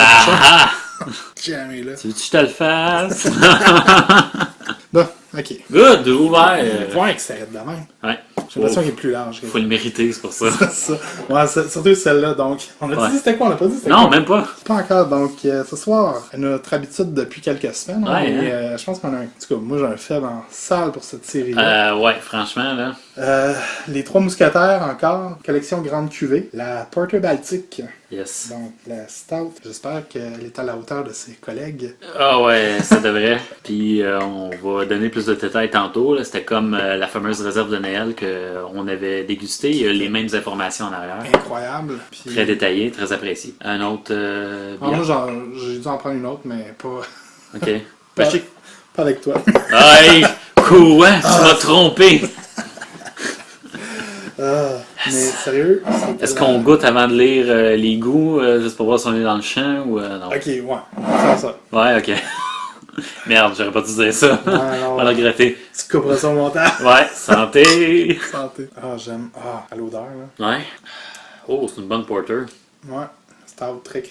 avec jamais là. Tu veux que je te le fasse? Bon, ok. Good, ouvert. Ouais, que ça aide de même. Ouais. J'ai l'impression qu'il est plus large. Faut le mériter, c'est pour ça. C'est ça. Ouais, surtout celle-là, donc. On a dit c'était quoi? On a pas dit c'était quoi? Non, même pas. Pas encore. Donc, ce soir, notre habitude depuis quelques semaines. Ouais, je pense qu'on a en tout cas, moi j'ai un faible en salle pour cette série-là. Ouais, franchement, là. Les 3 mousquetaires encore. Collection grande cuvée. La Porter Baltique. Yes. Donc, la Stout. J'espère qu'elle est à la hauteur de ses collègues. Ah ouais, ça devrait. Puis on va donner plus de détails tantôt. C'était comme la fameuse réserve de Noël qu'on avait dégustée. Il y a les mêmes informations en arrière. Incroyable. Puis... Très détaillé, très apprécié. Un autre moi, j'ai dû en prendre une autre, mais pas... OK. pas avec toi. Aïe! Quoi? Tu m'as trompé! Mais sérieux? Est-ce qu'on goûte avant de lire les goûts, juste pour voir si on est dans le champ ou non? Ok, ouais, on va faire ça. Ouais, ok. Merde, j'aurais pas dû dire ça. On va le regretter. Tu couperas ça au montage. Ouais, santé! Santé. J'aime. À l'odeur, là. Ouais. Oh, c'est une bonne porter. Ouais. Stout très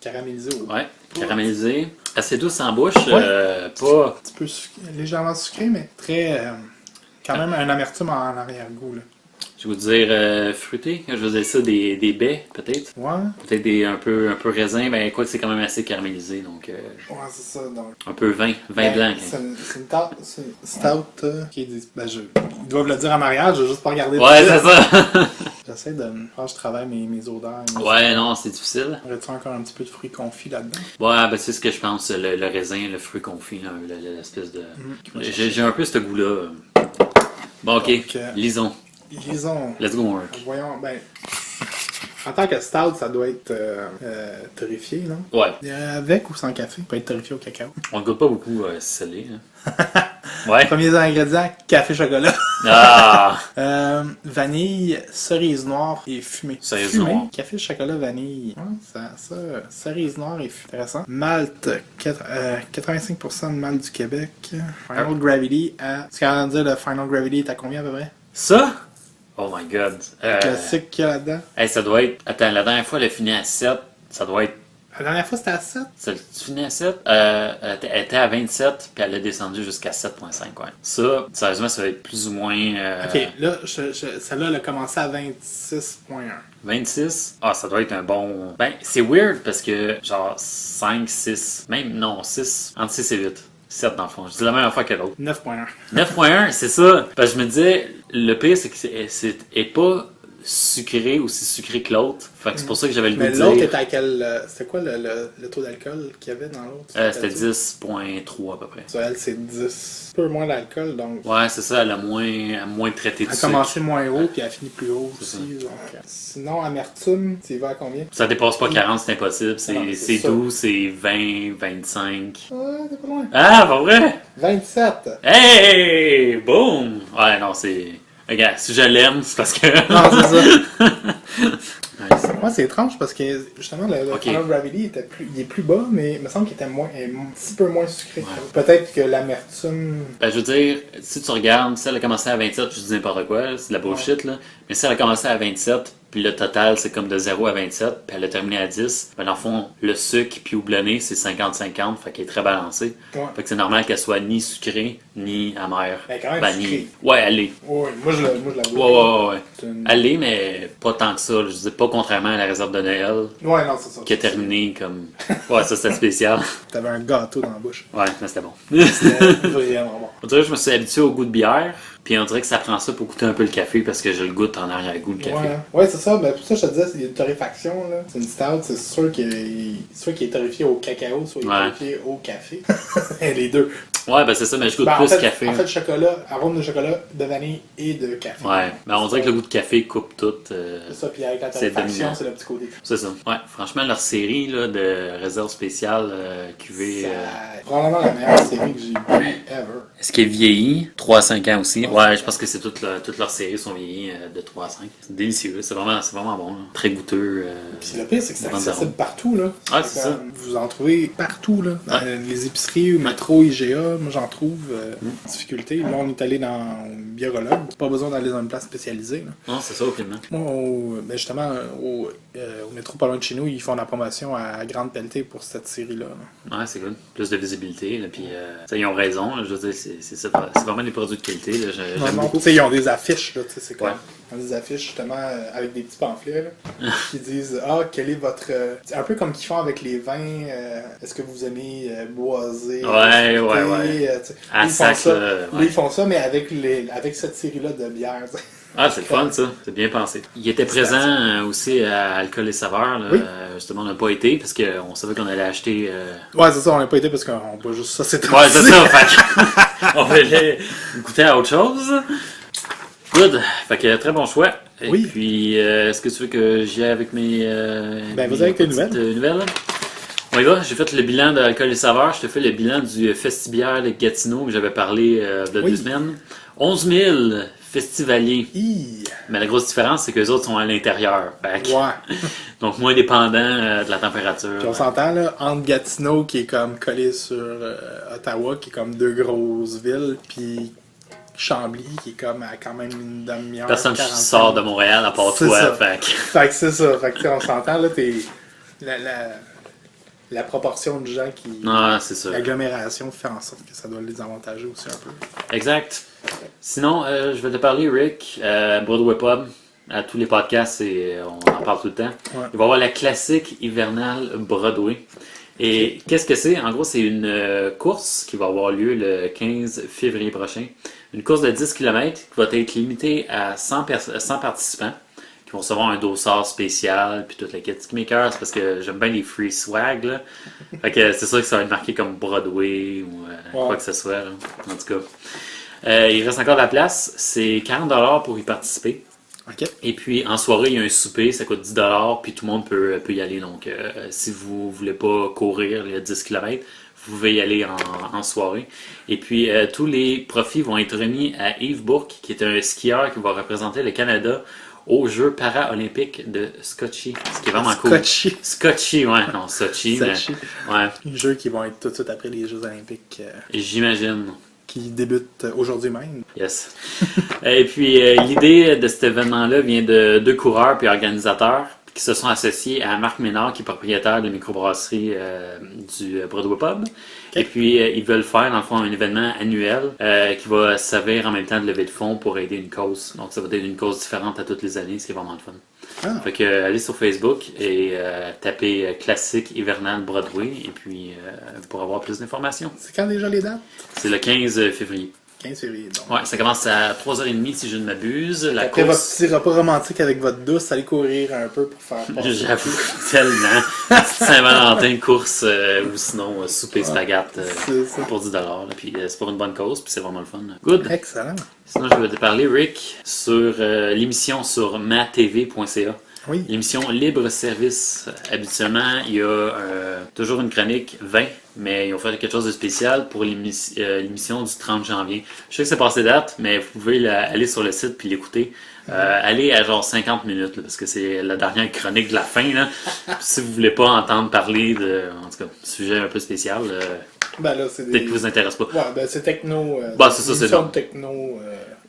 caramélisé. Ouais, caramélisé. Assez douce en bouche. Ouais. Pas... Un petit peu légèrement sucré, mais très... quand même un amertume en arrière-goût, là. Je vais vous dire fruité, je veux dire ça, des baies, peut-être. Ouais. Peut-être un peu raisin, ben quoi que c'est quand même assez caramélisé, donc... Ouais, c'est ça, donc... Un peu vin blanc. C'est une stout qui est... ils doivent le dire en mariage, je vais juste pas regarder. Ouais, c'est ça! J'essaie de... je travaille mes odeurs. Ouais, non, c'est difficile. Aurais-tu encore un petit peu de fruits confits là-dedans? Ouais, ben c'est ce que je pense, le raisin, le fruit confit, l'espèce de... J'ai un peu ce goût-là. Bon, ok, donc, lisons. Lisons. Let's go work. Voyons, en tant que stout, ça doit être torréfié, non? Ouais. Avec ou sans café? Ça peut être torréfié au cacao. On ne goûte pas beaucoup salé. Hein. Ouais. Premiers ingrédients, café chocolat. Ah! Vanille, cerise noire et fumée. Cerise noire. Café chocolat vanille. Ouais, cerise noire et fumée. Intéressant. Malt, 85% de malt du Québec. Final Gravity à... Tu es capable de dire le Final Gravity est à combien à peu près? Ça? Oh Oh my god. Classique qu'il y a là-dedans. Hey, ça doit être. Attends, la dernière fois, elle a fini à 7. Ça doit être. La dernière fois, c'était à 7. Tu finis à 7? Elle était à 27, puis elle a descendu jusqu'à 7,5. Ouais. Ça, sérieusement, ça va être plus ou moins. Ok, là, celle-là, elle a commencé à 26,1. 26? Ah, ça doit être un bon. Ben, c'est weird parce que, genre, 5, 6, même non, 6, entre 6 et 8. 7 dans le fond. Je dis la même fois que l'autre. 9,1. 9,1, c'est ça. Parce que je me disais, le pire, c'est que c'est pas sucré aussi sucré que l'autre. Fait que c'est pour ça que j'avais le goût Mais de l'autre dire. était à quel. C'était quoi le taux d'alcool qu'il y avait dans l'autre? C'était 10,3 à peu près. Ça, elle, c'est 10. Un peu moins d'alcool, donc. Ouais, c'est ça, elle a moins traité de Elle a sucre. commencé moins haut, puis elle a fini plus haut aussi. Donc. Sinon, amertume, tu y vas à combien? Ça dépasse pas 40, c'est impossible. Non, c'est C'est ça. doux, c'est 20, 25. Ah, t'es pas loin. Ah, pas vrai? 27. Hey! Boom! Ouais, non, c'est. Regarde, si je l'aime, c'est parce que. Non, c'est ça. Nice. Moi, c'est étrange parce que justement, le Ok. Final Gravity il est plus bas, mais il me semble qu'il était un petit peu moins sucré. Peut-être que l'amertume. Ben, je veux dire, si tu regardes, si elle a commencé à 27, je dis n'importe quoi, là, c'est de la bullshit, là. Mais si elle a commencé à 27, puis le total, c'est comme de 0 à 27, puis elle a terminé à 10, ben, dans le fond, le sucre puis houblonné, c'est 50-50, fait qu'elle est très balancée. Ouais. Fait que c'est normal qu'elle soit ni sucrée, ni amère. Elle est quand même Ben, sucrée. Ouais, elle est. Oui, moi je la Ouais, vois. ouais, ouais. C'est une- Elle l'est, mais pas tant que ça. là. Je dis pas contrairement à la réserve de Noël, Ouais, non, c'est ça. qui a terminé comme. Ouais, ça c'était spécial. T'avais un gâteau dans la bouche. Ouais, mais c'était bon. C'était vraiment bon. On dirait que je me suis habitué au goût de bière, puis on dirait que ça prend ça pour goûter un peu le café parce que je le goûte en arrière-goût le café. Ouais, c'est ça. Mais pour ça, je te disais, c'est une torréfaction. Là. C'est une stout, c'est sûr qu'il est torréfié au cacao, soit il est torréfié au café. Les deux. Ouais, ben c'est ça, mais je goûte Ben, plus en fait, café. En fait, chocolat, arôme de chocolat, de vanille et de café. Ouais, mais on dirait que le goût de café coupe tout. C'est ça, puis avec la c'est torréfaction, dominant. c'est le petit côté. C'est ça. Ouais, franchement, leur série là, de réserve spéciale QV. C'est probablement la meilleure série que j'ai vue ever. Est-ce qu'elle vieillit 3 à 5 ans aussi? Ouais, je pense que c'est toutes leurs séries sont vieillies de 3 à 5. C'est délicieux, c'est vraiment bon. Là. Très goûteux. Puis le pire, c'est que c'est bonnes accessible arômes. partout, là. Ah, c'est ça. Vous en trouvez partout, là. Dans les épiceries, métro, IGA, moi j'en trouve. Difficulté. Là, on est allé dans biologue. Pas besoin d'aller dans une place spécialisée, là. Non, c'est ça, aucunement. Moi, ben justement, au métro pas loin de chez nous, ils font la promotion à grande pelletée pour cette série-là. Là. Ouais, c'est cool. Plus de visibilité. Là, puis, ils ont raison. Là, je veux dire, c'est vraiment des produits de qualité. Là, j'aime beaucoup. Tu sais, ils ont des affiches, là. Tu sais, c'est comme. Ouais. Ils ont des affiches, justement, avec des petits pamphlets, là, qui disent quel est votre. C'est un peu comme qu'ils font avec les vins. Est-ce que vous aimez boiser? Ouais. Tu sais. À Ils font sac, ça. là, Là, ils font ça, mais avec cette série-là de bières. Tu sais. Ah, c'est le fun, ça. C'est bien pensé. Il était présent aussi à Alcool et Saveurs. Là. Oui. Justement, on n'a pas été parce qu'on savait qu'on allait acheter. Ouais, c'est ça, on n'a pas été parce qu'on boit juste ça, c'est Ouais, c'est ça. Fait que on voulait goûter à autre chose. Good. Fait que très bon choix. Et Oui. puis, est-ce que tu veux que j'y aille avec mes. Ben, vas-y mes avec tes petites, nouvelles? On y va. J'ai fait le bilan d'Alcool et Saveurs. Je te fais le bilan du Festibière de Gatineau que j'avais parlé de Oui. 2 semaines. 11 000 festivaliers. Hi. Mais la grosse différence, c'est que les autres sont à l'intérieur. Fait que- Ouais. Donc, moins dépendant de la température. Puis on s'entend, là, entre Gatineau, qui est comme collé sur Ottawa, qui est comme deux grosses villes, puis Chambly, qui est comme à quand même une demi-heure. Personne qui 45. sort de Montréal à part C'est toi. ça. Fait que- Fait que c'est ça. Fait que, tu sais, on s'entend, là, t'es. La proportion de gens qui. Non, c'est sûr. L'agglomération fait en sorte que ça doit les avantager aussi un peu. Exact. Sinon, je vais te parler, Rick, Broadway Pub. À tous les podcasts, on en parle tout le temps. Ouais. Il va y avoir la classique hivernale Broadway. Et qu'est-ce que c'est? En gros, c'est une course qui va avoir lieu le 15 février prochain. Une course de 10 km qui va être limitée à 100 participants qui vont recevoir un dossard spécial puis toute la quête. Ce qui m'écoeure, c'est parce que j'aime bien les free swag. Là. Fait que c'est sûr que ça va être marqué comme Broadway ou quoi que ce soit. Là. En tout cas. Il reste encore de la place. C'est 40$ pour y participer. OK. Et puis, en soirée, il y a un souper, ça coûte 10$, puis tout le monde peut y aller. Donc, si vous voulez pas courir les 10 km, vous pouvez y aller en soirée. Et puis, tous les profits vont être remis à Yves Bourque, qui est un skieur qui va représenter le Canada aux Jeux paralympiques de Sochi. Ce qui est vraiment cool. Sochi, ouais. Non, Sochi. Sochi. Mais, ouais, Les jeux qui vont être tout de suite après les Jeux Olympiques. j'imagine. qui débute aujourd'hui même. Yes. Et puis, l'idée de cet événement-là vient de 2 coureurs puis organisateurs qui se sont associés à Marc Ménard, qui est propriétaire de microbrasserie du Broadway Pub. Et puis, ils veulent faire, dans le fond, un événement annuel qui va servir en même temps de lever de fonds pour aider une cause. Donc, ça va être une cause différente à toutes les années, ce qui est vraiment le fun. Ah. Fait que, allez sur Facebook et tapez Classique hivernal Broadway et puis pour avoir plus d'informations. C'est quand déjà les dates? C'est le 15 février. 15 février, donc. Ouais, ça commence à 3h30 si je ne m'abuse. La Après votre course... petit repas romantique avec votre douce, allez courir un peu pour faire passer. J'avoue, tellement. Saint-Valentin, course ou sinon souper spaghetti pour 10$. Là. Puis c'est pour une bonne cause, puis c'est vraiment le fun. Good. Excellent. Sinon, je vais te parler, Rick, sur l'émission sur matv.ca. Oui. L'émission Libre Service. Habituellement, il y a toujours une chronique 20, mais ils ont fait quelque chose de spécial pour l'émission du 30 janvier. Je sais que c'est passé date, mais vous pouvez aller sur le site puis l'écouter. Allez à genre 50 minutes, là, parce que c'est la dernière chronique de la fin. Là. Si vous voulez pas entendre parler de, en tout cas, sujet un peu spécial, Ben là, c'est peut-être que vous intéresse pas. Ouais, ben c'est techno. C'est ça, c'est une sorte de techno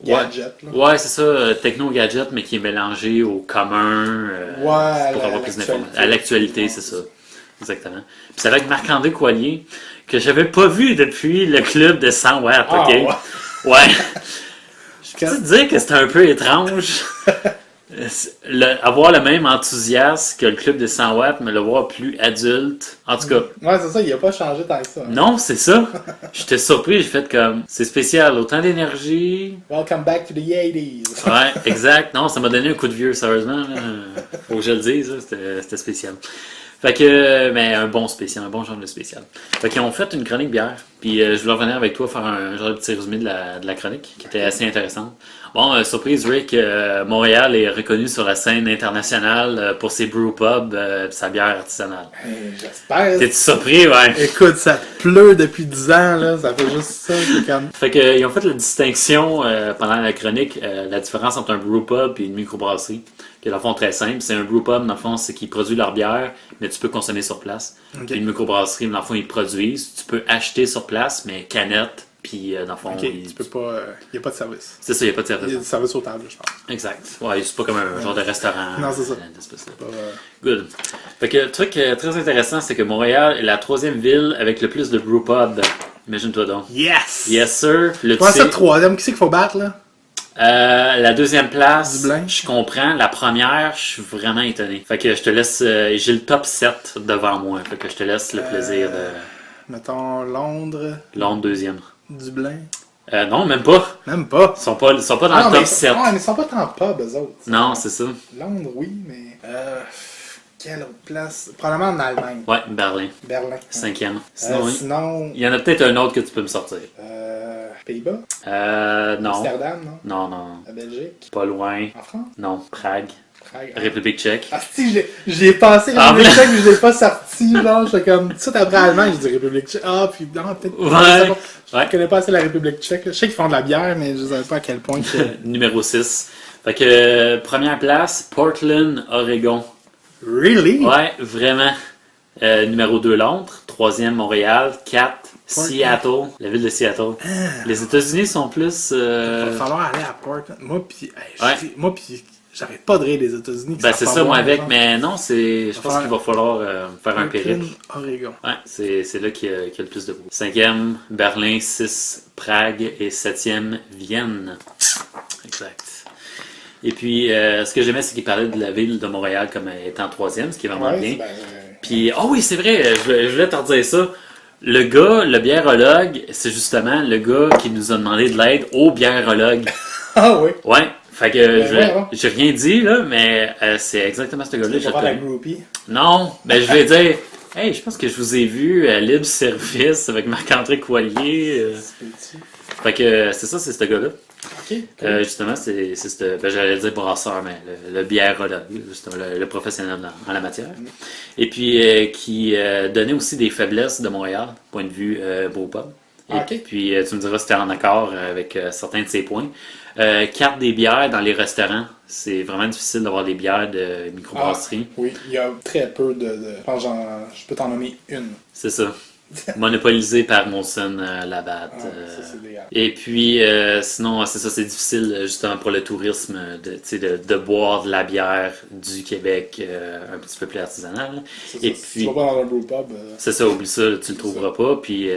gadget. Là. Ouais, c'est ça, techno-gadget, mais qui est mélangé au commun pour avoir plus d'informations. À l'actualité, c'est ça. Exactement. Puis c'est avec Marc-André Coilier, que j'avais pas vu depuis le club de 100 watts, ok? Ouais. Je peux te dire que c'était un peu étrange. Avoir le même enthousiasme que le club de 100 watts, mais le voir plus adulte. En tout cas. Ouais, c'est ça, il a pas changé tant que ça. Hein. Non, c'est ça. J'étais surpris, j'ai fait comme. C'est spécial, autant d'énergie. Welcome back to the 80s. Ouais, exact. Non, ça m'a donné un coup de vieux, sérieusement. Là. Faut que je le dise, c'était spécial. Fait que, mais un bon spécial, un bon genre de spécial. Fait qu'ils ont fait une chronique bière. Puis je voulais revenir avec toi faire un genre de petit résumé de la chronique, qui était assez intéressante. Bon, surprise, Rick, Montréal est reconnu sur la scène internationale pour ses brewpubs et sa bière artisanale. J'espère. T'es-tu surpris, ouais? Écoute, ça pleut depuis 10 ans, là. Ça fait juste ça. C'est comme... Fait qu'ils ont fait la distinction pendant la chronique, la différence entre un brewpub et une microbrasserie. Qui est dans le fond très simple. C'est un brewpub, dans le fond, c'est qu'ils produisent leur bière, mais tu peux consommer sur place. Okay. Puis une microbrasserie, dans le fond, ils produisent. Tu peux acheter sur place, mais canette. Puis dans le fond, tu peux pas. Il n'y a pas de service. C'est ça, il n'y a pas de service. Il y a du service au table, je pense. Exact. Ouais, c'est pas comme un genre de restaurant. Non, c'est ça. Good. Fait que le truc très intéressant, c'est que Montréal est la 3e ville avec le plus de brewpubs. Imagine-toi donc. Yes! Yes, sir. Ouais, c'est le 3e. Qui c'est qu'il faut battre, là? La 2e place, Dublin. je comprends. La première, je suis vraiment étonné. Fait que je te laisse. J'ai le top 7 devant moi. Fait que je te laisse le plaisir de. Mettons Londres. Londres 2e. Dublin. Non, même pas. Même pas. Ils sont pas dans le top 7. Non, mais ils sont pas tant pub, eux autres. Non, c'est ça. Londres, oui, mais. Quelle autre place? Probablement en Allemagne. Ouais, Berlin. Berlin. 5e. Sinon. Il y en a peut-être un autre que tu peux me sortir. Pays-Bas? Non. Amsterdam, non? Non. La Belgique? Pas loin. En France? Non. Prague. Prague. République tchèque. Ah, si, j'ai passé République tchèque, mais je l'ai pas sorti. Genre, j'étais comme. Tout de suite après Allemagne, je dis République tchèque. Ah, puis non, peut-être. Ouais. Je connais pas assez la République tchèque. Je sais qu'ils font de la bière, mais je ne savais pas à quel point. Numéro 6. Fait que, première place, Portland, Oregon. Really? Ouais, vraiment. Numéro 2, Londres. 3e, Montréal. 4, Seattle, la ville de Seattle. Les États-Unis sont plus. Il va falloir aller à Portland. Moi, puis j'arrête pas de rire des États-Unis. Ben, c'est ça, moi, avec. Mais non, je pense qu'il va falloir faire un périple. Oregon. Ouais, c'est là qu'il y a le plus de bruit. 5e, Berlin. 6, Prague. Et 7e, Vienne. Exact. Et puis, ce que j'aimais, c'est qu'il parlait de la ville de Montréal comme étant 3e, ce qui est vraiment bien. Puis, oui, c'est vrai, je voulais te redire ça. Le gars, le biérologue, c'est justement le gars qui nous a demandé de l'aide au biérologue. Ah oui? Ouais. Fait que j'ai rien dit, là, mais c'est exactement ce gars-là. Tu vas faire la groupie? Non, mais je vais dire, hey, je pense que je vous ai vu à Libre Service avec Marc-André Coilier. Fait que c'est ça, c'est ce gars-là. Okay, cool. Justement, c'est j'allais dire brasseur, mais le biérologue, justement, le professionnel en la matière. Et puis, qui donnait aussi des faiblesses de Montréal, point de vue brewpub. Et puis, tu me diras si tu es en accord avec certains de ces points. Carte des bières dans les restaurants. C'est vraiment difficile d'avoir des bières de microbrasserie. Oui, il y a très peu de... Je peux t'en nommer une. C'est ça. monopolisé par Molson Labatt. Ça, c'est légal. Et puis, sinon, c'est ça, c'est difficile justement pour le tourisme de boire de la bière du Québec un petit peu plus artisanale. Et Si puis, tu vas pas dans un brewpub. c'est ça, oublie ça, là, tu le trouveras pas. Puis,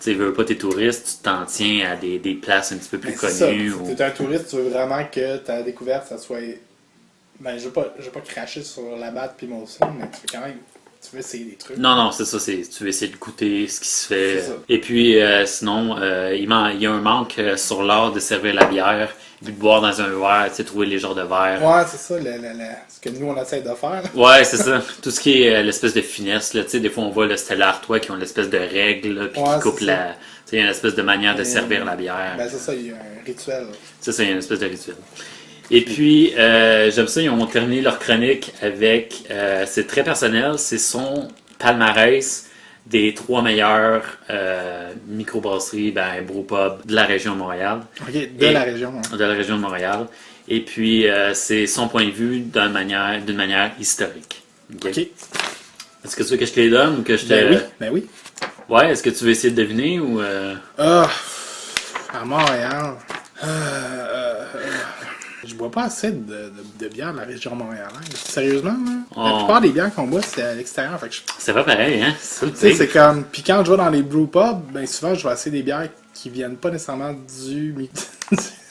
tu veux pas tes touristes, tu t'en tiens à des places un petit peu plus connues. Si t'es un touriste, tu veux vraiment que ta découverte, ça soit. Ben, je veux pas cracher sur Labatt puis Molson, mais tu veux quand même. Tu veux essayer des trucs. Non, c'est ça, tu veux essayer de goûter ce qui se fait. C'est ça. Et puis, sinon, il y a un manque sur l'art de servir la bière, puis de boire dans un verre, tu sais, trouver les genres de verres. Ouais, c'est ça, ce que nous on essaie de faire. Là. Ouais, c'est ça. Tout ce qui est l'espèce de finesse, là, tu sais, des fois on voit le Stella Artois qui ont l'espèce de règle, là, puis qui coupent la. Tu sais, il y a une espèce de manière de servir la bière. Ben, c'est ça, il y a un rituel. C'est ça, il y a une espèce de rituel. Et puis, j'aime ça, ils ont terminé leur chronique avec, c'est très personnel, c'est son palmarès des 3 meilleures microbrasseries, brewpub de la région de Montréal. Ok, la région. Hein. De la région de Montréal. Et puis, c'est son point de vue d'une manière historique. Ok. Est-ce que tu veux que je te les donne ou que je te... Ben oui. Ouais, est-ce que tu veux essayer de deviner ou... À Montréal. Je bois pas assez de bière de la région montréalaise. Sérieusement, là? La plupart des bières qu'on boit, c'est à l'extérieur. Fait que c'est pas pareil, hein? Tu sais, c'est comme... Puis quand je vais dans les brewpubs, ben souvent, je vais essayer des bières qui viennent pas nécessairement du...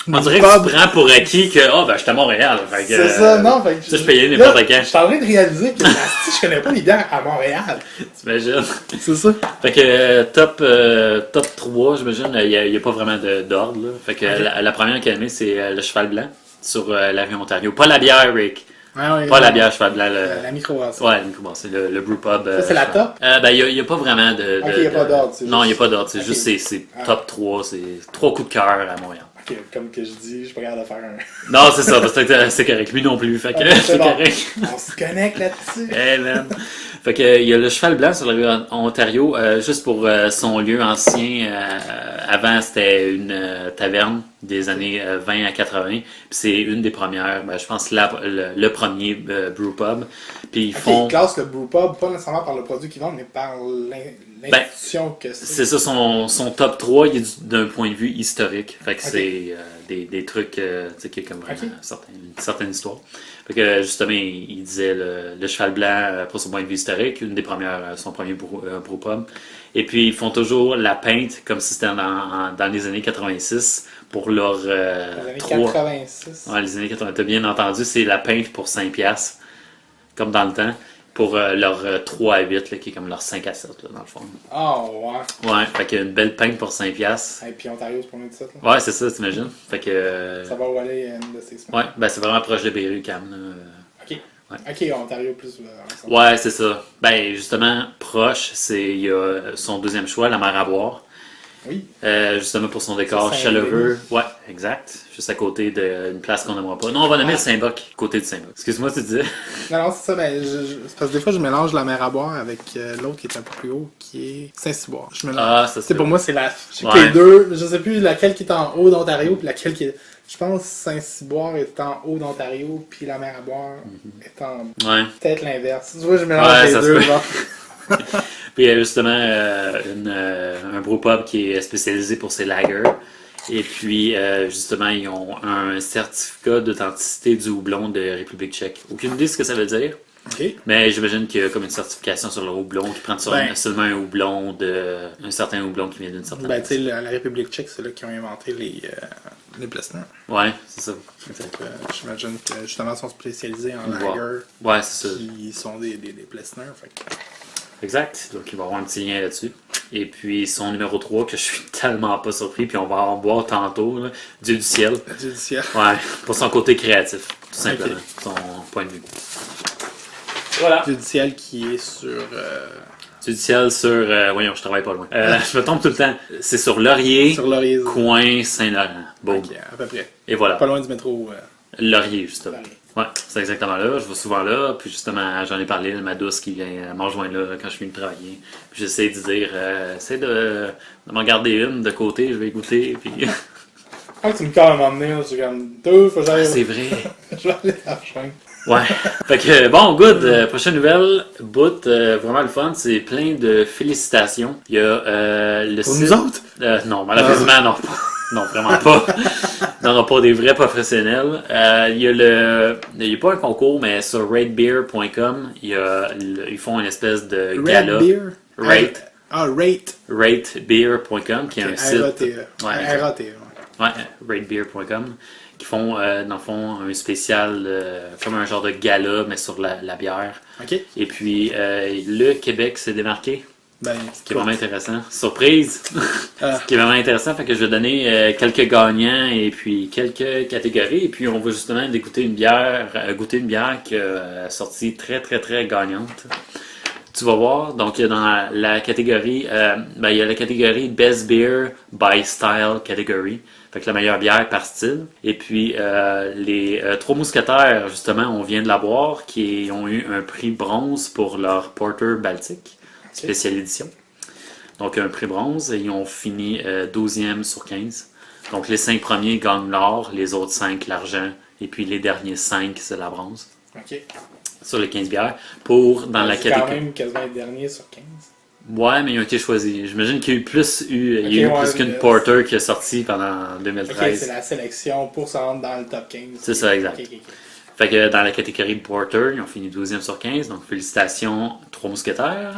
On dirait que tu prends pour acquis que, je suis à Montréal. C'est ça, non, fait que je payais n'importe quand. Je suis en train de réaliser que je connais pas les bières à Montréal. T'imagines? C'est ça. Fait que top 3, j'imagine, il n'y a pas vraiment d'ordre. Là. Fait que la première qu'elle met, c'est le Cheval Blanc sur l'avion Ontario. Pas la bière, Rick. Ouais, pas la bière Cheval Blanc. La microbrasserie. Ouais, la microbrasserie, le brewpub. Ça, c'est la top? Il n'y a pas vraiment de... il n'y a pas d'ordre. Non, il n'y a pas d'ordre. C'est juste, c'est top 3. C'est 3 coups de cœur à Montréal. Ok, comme que je dis, je suis pas capable de faire un... Non, c'est ça, parce que c'est correct. Lui non plus, fait que c'est correct. On se connecte là-dessus. Hey man. Fait que il y a le Cheval Blanc sur la rue Ontario, juste pour son lieu ancien. Avant, c'était une taverne des années 20 à 80. Puis c'est une des premières, je pense le premier brewpub. Puis ils font... Ils classent le brewpub, pas nécessairement par le produit qu'ils vendent, mais par l'institution que c'est. C'est ça, son top 3, il est d'un point de vue historique. Fait que c'est des trucs qui ont comme vraiment une certaine histoire. Fait que justement, il disait le Cheval Blanc pour son point de vue historique, une des premières, son premier brewpub. Et puis ils font toujours la pinte comme si c'était dans les années 86 pour leur les années 86. Ouais, les années 80. T'as bien entendu, c'est la pinte pour 5$, comme dans le temps. Pour leur 3 à 8, là, qui est comme leur 5 à 7, là, dans le fond. Ouais. Ouais, fait qu'il y a une belle pinte pour 5$. Et puis Ontario, c'est pour nous de ça, là. Ouais, c'est ça, t'imagines. Fait que... ça va où aller une de ces semaines. Ouais, c'est vraiment proche de Berry-UQAM. Ok. Ouais. Ok, Ontario plus... ouais, c'est ça. Justement, proche, il y a son deuxième choix, la mer à boire. Oui. Justement pour son décor chaleureux. Ouais, exact. Juste à côté d'une place qu'on n'aimerait pas. Non, on va nommer le Saint-Boc, côté de Saint-Boc. Excuse-moi, tu disais. Non, c'est ça, mais c'est parce que des fois, je mélange la mer à boire avec l'autre qui est un peu plus haut, qui est Saint-Cyboire. Je mélange. Ça c'est pour moi, c'est la... Je sais que les deux, je sais plus laquelle qui est en haut d'Ontario, puis laquelle qui est... Je pense que Saint-Cyboire est en haut d'Ontario, puis la mer à boire est en... Peut-être l'inverse. Tu vois, je mélange les deux. Puis il y a justement un brewpub qui est spécialisé pour ses lagers. Et puis, justement, ils ont un certificat d'authenticité du houblon de République tchèque. Aucune idée de ce que ça veut dire. Okay. Mais j'imagine qu'il y a comme une certification sur le houblon qui prend seulement un houblon un certain houblon qui vient d'une certaine place. Tu sais, la République tchèque, c'est là qui ont inventé les Plessner. Ouais, c'est ça. J'imagine que justement, ils sont spécialisés en lager. Ouais, c'est ça. Qui sont des Plessner. Exact. Donc, il va y avoir un petit lien là-dessus. Et puis, son numéro 3, que je suis tellement pas surpris, puis on va en boire tantôt, là, Dieu du ciel. Dieu du ciel. Ouais, pour son côté créatif, tout simplement. Son point de vue. Voilà. Dieu du ciel qui est sur... Dieu du ciel sur... voyons, je travaille pas loin. Je me trompe tout le temps. C'est sur Laurier, coin Saint-Laurent. Bon. Ok, à peu près. Et voilà. Pas loin du métro. Laurier, justement. Ouais, c'est exactement là. Je vais souvent là. Puis justement, j'en ai parlé de ma douce qui vient m'en rejoindre là quand je finis de travailler. Puis j'essaie de dire, essaie de m'en garder une de côté, je vais écouter. Puis... Quand tu me calmes à m'emmener, je suis comme, faut que j'aille. C'est vrai. Je vais aller la rejoindre. Ouais. Fait que, bon, good. Prochaine nouvelle, bout, vraiment le fun. C'est plein de félicitations. Il y a le Pour site... nous autres? Non, malheureusement, non. Non, vraiment pas. Non, pas des vrais professionnels. Il y a il y a pas un concours, mais sur ratebeer.com, ils font une espèce de gala. Red Beer? Rate. Rate. Ratebeer.com, qui est un site. R-A-T-E. Ouais, R-A-T-E. ouais, ratebeer.com, qui font, dans le fond, un spécial, comme un genre de gala, mais sur la bière. OK. Et puis, le Québec s'est démarqué, Ben, ce qui est vraiment intéressant. Surprise! Ah. Ce qui est vraiment intéressant, fait que je vais donner quelques gagnants et puis quelques catégories. Et puis, on va justement goûter une bière qui a sorti très, très, très gagnante. Tu vas voir, donc dans la catégorie, il y a la catégorie Best Beer by Style Category, fait que la meilleure bière par style. Et puis les Trois Mousquetaires, justement, on vient de la boire, qui ont eu un prix bronze pour leur Porter Baltique, spéciale édition. Donc un prix bronze, et ils ont fini 12e sur 15. Donc les 5 premiers gagnent l'or, les autres 5 l'argent, et puis les derniers 5 c'est la bronze. OK. Sur les 15 bières, pour dans la C'est quand catégorie. même quasiment le dernier sur 15. Ouais, mais ils ont été choisis. J'imagine qu'il y a eu il y a eu plus qu'une mais- Porter qui est sortie pendant OK, 2013. c'est la sélection pour se rendre dans le top 15. C'est ça, exact. OK. Fait que dans la catégorie de Porter, ils ont fini 12e sur 15, donc félicitations, Trois Mousquetaires.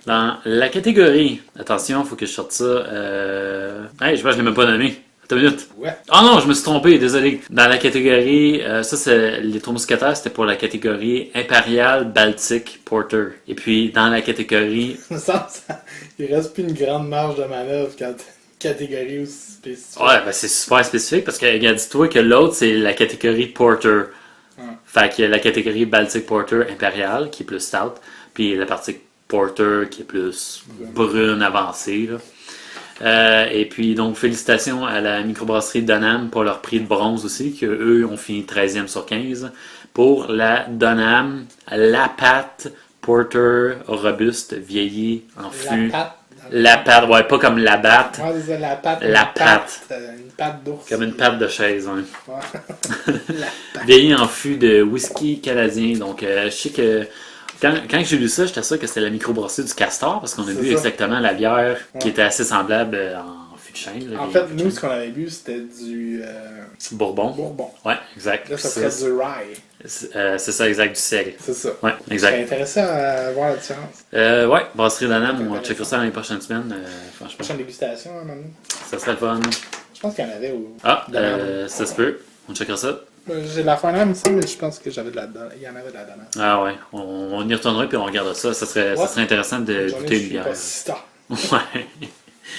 Dans la catégorie, attention, faut que je sorte ça. Hey, je l'ai même pas nommé. Attends une minute. Ouais. Oh non, je me suis trompé, désolé. Dans la catégorie, ça c'est les Trois Mousquetaires, c'était pour la catégorie Impérial Baltic Porter. Et puis dans la catégorie, Ça me semble il reste plus une grande marge de manœuvre quand t'as une catégorie aussi spécifique. ouais, ben c'est super spécifique parce que regarde, dis-toi que l'autre c'est la catégorie Porter. Fait que la catégorie Baltic Porter Impérial qui est plus stout, puis la partie Porter qui est plus brune avancée là. Et puis donc félicitations à la microbrasserie Donham pour leur prix de bronze aussi, que eux ont fini 13e sur 15 pour la Donham La Pâte Porter robuste vieillie en fût. La pâte, ouais, pas comme la batte, Ouais, c'est ça, la pâte. La pâte. Une pâte d'ours. comme une pâte de chaise. Hein. Ouais. La pâte. Vieillie en fût de whisky canadien. Donc je sais que quand j'ai lu ça, j'étais sûr que c'était la microbrasserie du Castor, parce qu'on a C'est bu ça. exactement la bière qui Ouais. était assez semblable en fût de chêne. Là, En vieillie fait, fût de nous, chêne. ce qu'on avait bu, c'était du Bourbon. bourbon. Ouais, exact. Là, ça C'est serait du rye. c'est ça, exact, du seigle. C'est ça. Ouais, Je exact. serais intéressé à voir la différence. Ouais, brasserie Donham, on checkera ça dans les prochaines semaines. Franchement, Prochaine dégustation, hein, maintenant. ça serait le fun. Je pense qu'il y en avait au. Ah, Donham. ça se peut. On checkera ça. J'ai la fin là, il me semble, mais je pense que j'avais de la donne. Il y en avait de la donne. Ah ouais, on y retournera puis on regardera ça. Ça serait intéressant de goûter une bière. Pas si tard. Ouais.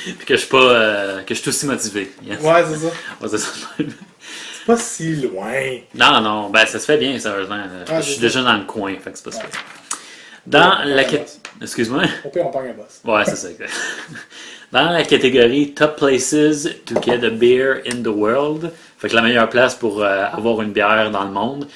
Puis que je suis pas que je suis aussi motivé. Yes. Ouais, c'est ça. On va dire ça de même. C'est pas si loin. Non, ben ça se fait bien, sérieusement. Je c'est suis ça. déjà dans le coin, fait que c'est pas ça. Dans Ouais, la ouais, catégorie. Excuse-moi. Au pire, on pogne un boss. Ouais, c'est ça, exact. Dans la catégorie Top Places to Get a Beer in the World, fait que la meilleure place pour avoir une bière dans le monde,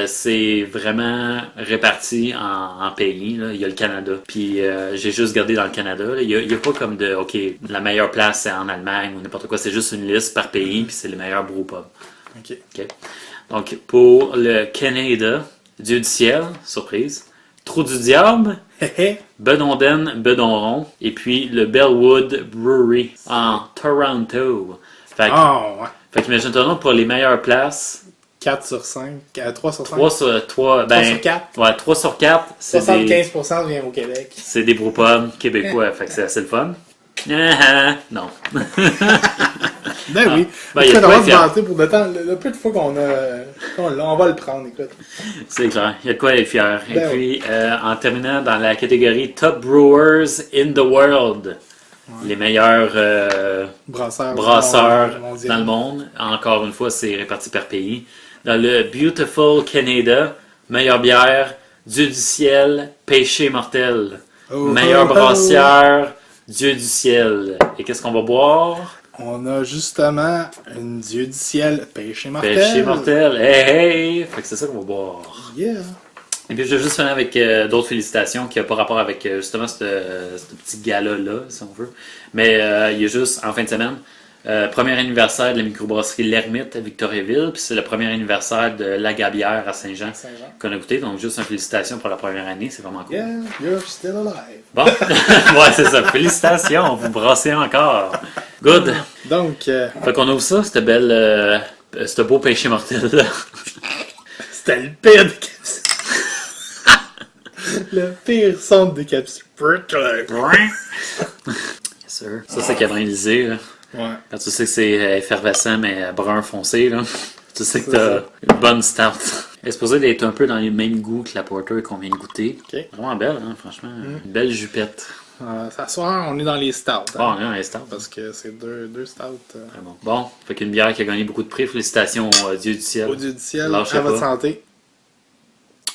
c'est vraiment réparti en pays. Là. Il y a le Canada. Puis j'ai juste gardé dans le Canada. Là. Il y a pas comme de, OK, la meilleure place c'est en Allemagne ou n'importe quoi. C'est juste une liste par pays, puis c'est les meilleurs brewpubs. Ok. OK. Donc pour le Canada, Dieu du ciel, surprise. Trou du diable, Bedonden, Bedonron, et puis le Bellwood Brewery en Toronto. Fait que, Ah, ouais. fait qu'imagine-toi pour les meilleures places, 4 sur 5. 3 sur 5. 3 sur 3, 3 sur 4. Ouais, 3 sur 4, c'est des, 75% vient au Québec. c'est des brewpubs québécois, fait que c'est assez le fun. Non. Ben oui. Ben, il y a de on quoi va être se fier. vanter pour le temps. Le peu de fois qu'on l'a, on va le prendre, écoute. C'est clair, il y a de quoi être fier. Et Ben puis, en terminant dans la catégorie Top Brewers in the World, les meilleurs Brasseur brasseurs mondial. dans le monde. Encore une fois, c'est réparti par pays. Dans le Beautiful Canada, meilleure bière, Dieu du ciel, péché mortel. Oh, Meilleure oh, oh. brassière, Dieu du ciel. Et qu'est-ce qu'on va boire? On a justement une Dieu du ciel, péché mortel. Péché mortel. Hey, hey! Fait que c'est ça qu'on va boire. Yeah. Et puis je vais juste finir avec d'autres félicitations qui n'ont pas rapport avec justement ce petit gala-là, si on veut. Mais il y a juste, en fin de semaine, Premier anniversaire de la microbrasserie L'Ermite à Victoriaville, puis c'est le premier anniversaire de La Gabière à Saint-Jean qu'on a goûté. Donc, juste une félicitation pour la première année, c'est vraiment cool. Yeah, you're still alive. Bon, ouais, c'est ça. Félicitations, vous brassez encore. Good. Donc, Fait qu'on ouvre ça, cette belle, ce beau péché mortel-là. c'était le pire des capsules. Le pire son des capsules. Yes, sir. Ça, c'est caramélisé, là. Ouais. Quand tu sais que c'est effervescent, mais brun foncé, là. Tu sais que C'est t'as ça. une bonne start. Elle est supposée d'être un peu dans les mêmes goûts que la porter qu'on vient de goûter. Ok. Vraiment belle, hein, franchement. Une belle jupette. Ce soir, on est dans les stouts. Bon, Hein, on est dans les stouts. parce que c'est deux stouts. Très bon. Bon, fait qu'une bière qui a gagné beaucoup de prix. Félicitations au Dieu du ciel. Au Dieu du ciel, Lâchez à votre pas. santé.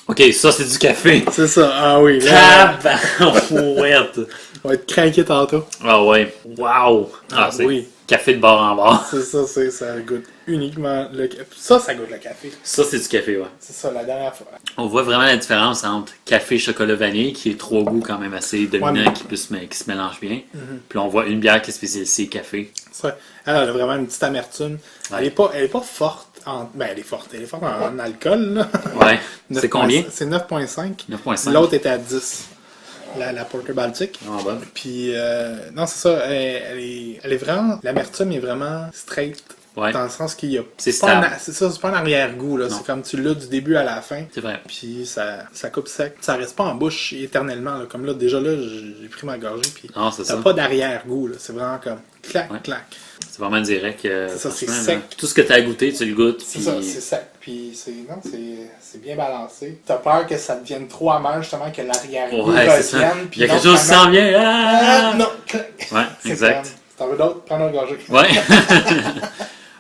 Ok, ça c'est du café. C'est ça, ah oui. Là, Tabarouette. on va être craqué tantôt. Ah ouais. Wow. Ah, c'est oui. café de bar en bar. C'est ça, ça goûte uniquement le café. Ça goûte le café. Ça c'est du café, ouais. C'est ça, la dernière fois. On voit vraiment la différence entre café, chocolat, vanille, qui est trois goûts quand même assez dominants, Ouais, mais- qui se mélangent bien. Puis on voit une bière qui est spécialisée café. Ça, elle a vraiment une petite amertume. Ouais. Elle est pas forte. Ben, elle est forte en alcool. Là. Ouais. 9 C'est combien? C'est 9,5. 9,5. L'autre était à 10. La Porter Baltic. Ah, bonne. Puis, non, c'est ça. Elle est vraiment. L'amertume est vraiment straight. Ouais. Dans le sens qu'il y a. C'est pas un- stable. c'est ça, c'est pas un arrière-goût. Là. Non. C'est comme tu l'as du début à la fin. C'est vrai. Puis ça coupe sec. Ça reste pas en bouche éternellement. Là. Comme là, déjà là, j'ai pris ma gorgée. Puis Non, c'est t'as ça. pas d'arrière-goût. Là. C'est vraiment comme clac, Ouais. clac. C'est vraiment direct. C'est ça, c'est franchement, sec. là, tout ce que tu as goûté, tu le goûtes. C'est puis- ça, c'est sec. Puis c'est bien balancé. T'as peur que ça devienne trop amer, justement, que l'arrière-goût Ouais, c'est ça. revienne. Il y a quelque chose qui s'en vient. Ah, Ah! non, clac. Ouais, C'est exact. comme, si t'en veux d'autres, prends une gorgée. Ouais.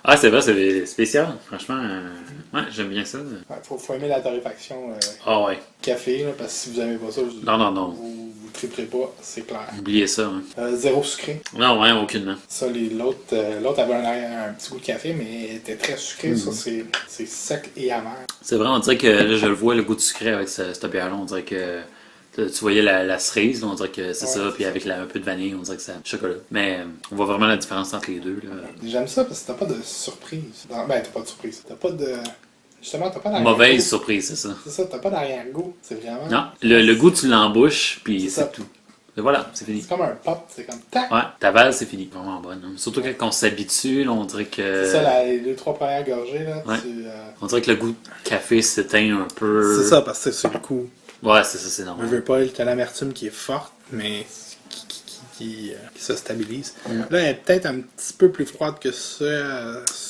Ah, c'est vrai, c'est spécial. Franchement, ouais, j'aime bien ça. Ouais, faut aimer la torréfaction Ah ouais. café, là, parce que si vous aimez pas ça, Non. vous triperez pas, c'est clair. Oubliez ça. Hein. Zéro sucré. Non, ouais, aucunement. Ça, l'autre avait un petit goût de café, mais elle était très sucré. Ça, c'est sec et amer. C'est vrai, on dirait que là, je le vois, le goût de sucré avec cette bière-là. On dirait que tu voyais la cerise, là, on dirait que c'est Ouais, ça. c'est Puis ça. avec un peu de vanille, on dirait que c'est chocolat. Mais on voit vraiment la différence entre les deux. Là. J'aime ça parce que t'as pas de surprise. Ben, t'as pas de surprise. T'as pas de. Justement, t'as pas d'arrière-goût. Mauvaise surprise, c'est ça. C'est ça, t'as pas d'arrière-goût. C'est vraiment. Non, le goût, tu l'embouches, puis C'est ça. c'est tout. Et voilà, c'est fini. C'est comme un pop, c'est comme tac. Ouais, ta valve, c'est fini. Vraiment bonne. Hein. Surtout quand on s'habitue, là, on dirait que. C'est ça, les 2-3 premières gorgées, là. Ouais. Tu, On dirait que le goût de café s'éteint un peu. c'est ça, parce que c'est le coup. Ouais, c'est ça, c'est Je normal. veux pas, t'as l'amertume qui est forte, mais qui se stabilise. Là, elle est peut-être un petit peu plus froide que ça.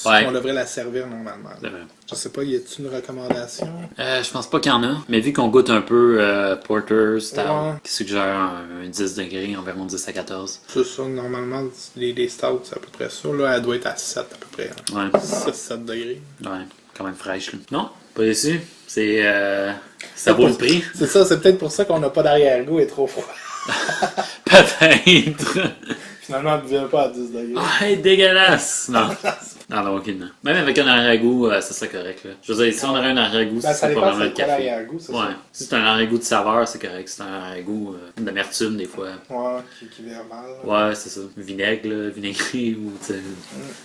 Ouais. On devrait la servir normalement. C'est vrai. Je sais pas, y a-t-il une recommandation? Je pense pas qu'il y en a, mais vu qu'on goûte un peu Porter Stout, Ouais. qui suggère un 10 degrés, environ 10 à 14. C'est ça, normalement, les stouts, c'est à peu près ça. Là, elle doit être à 7 à peu près. Ouais, 6-7 degrés. ouais, quand même fraîche. Là. Non, pas déçu. C'est. Ça vaut le prix. C'est ça, c'est peut-être pour ça qu'on n'a pas d'arrière-goût et trop froid. Peut-être. Finalement, elle ne devient pas à 10 degrés. Ouais, dégueulasse. Non. Non, aucune. Même avec un arrière-goût, ça serait correct. Là. Je veux dire, si on aurait un arrière-goût, Ben, ça c'est dépend pas vraiment c'est le quoi café. l'arrière-goût, c'est Ouais. Si c'est un arrière-goût de saveur, c'est correct. Si c'est un arrière-goût d'amertume, des fois. ça. Ouais, qui vient mal. Là. Ouais, c'est ça. Vinaigre, là, vinaigre ou tu sais.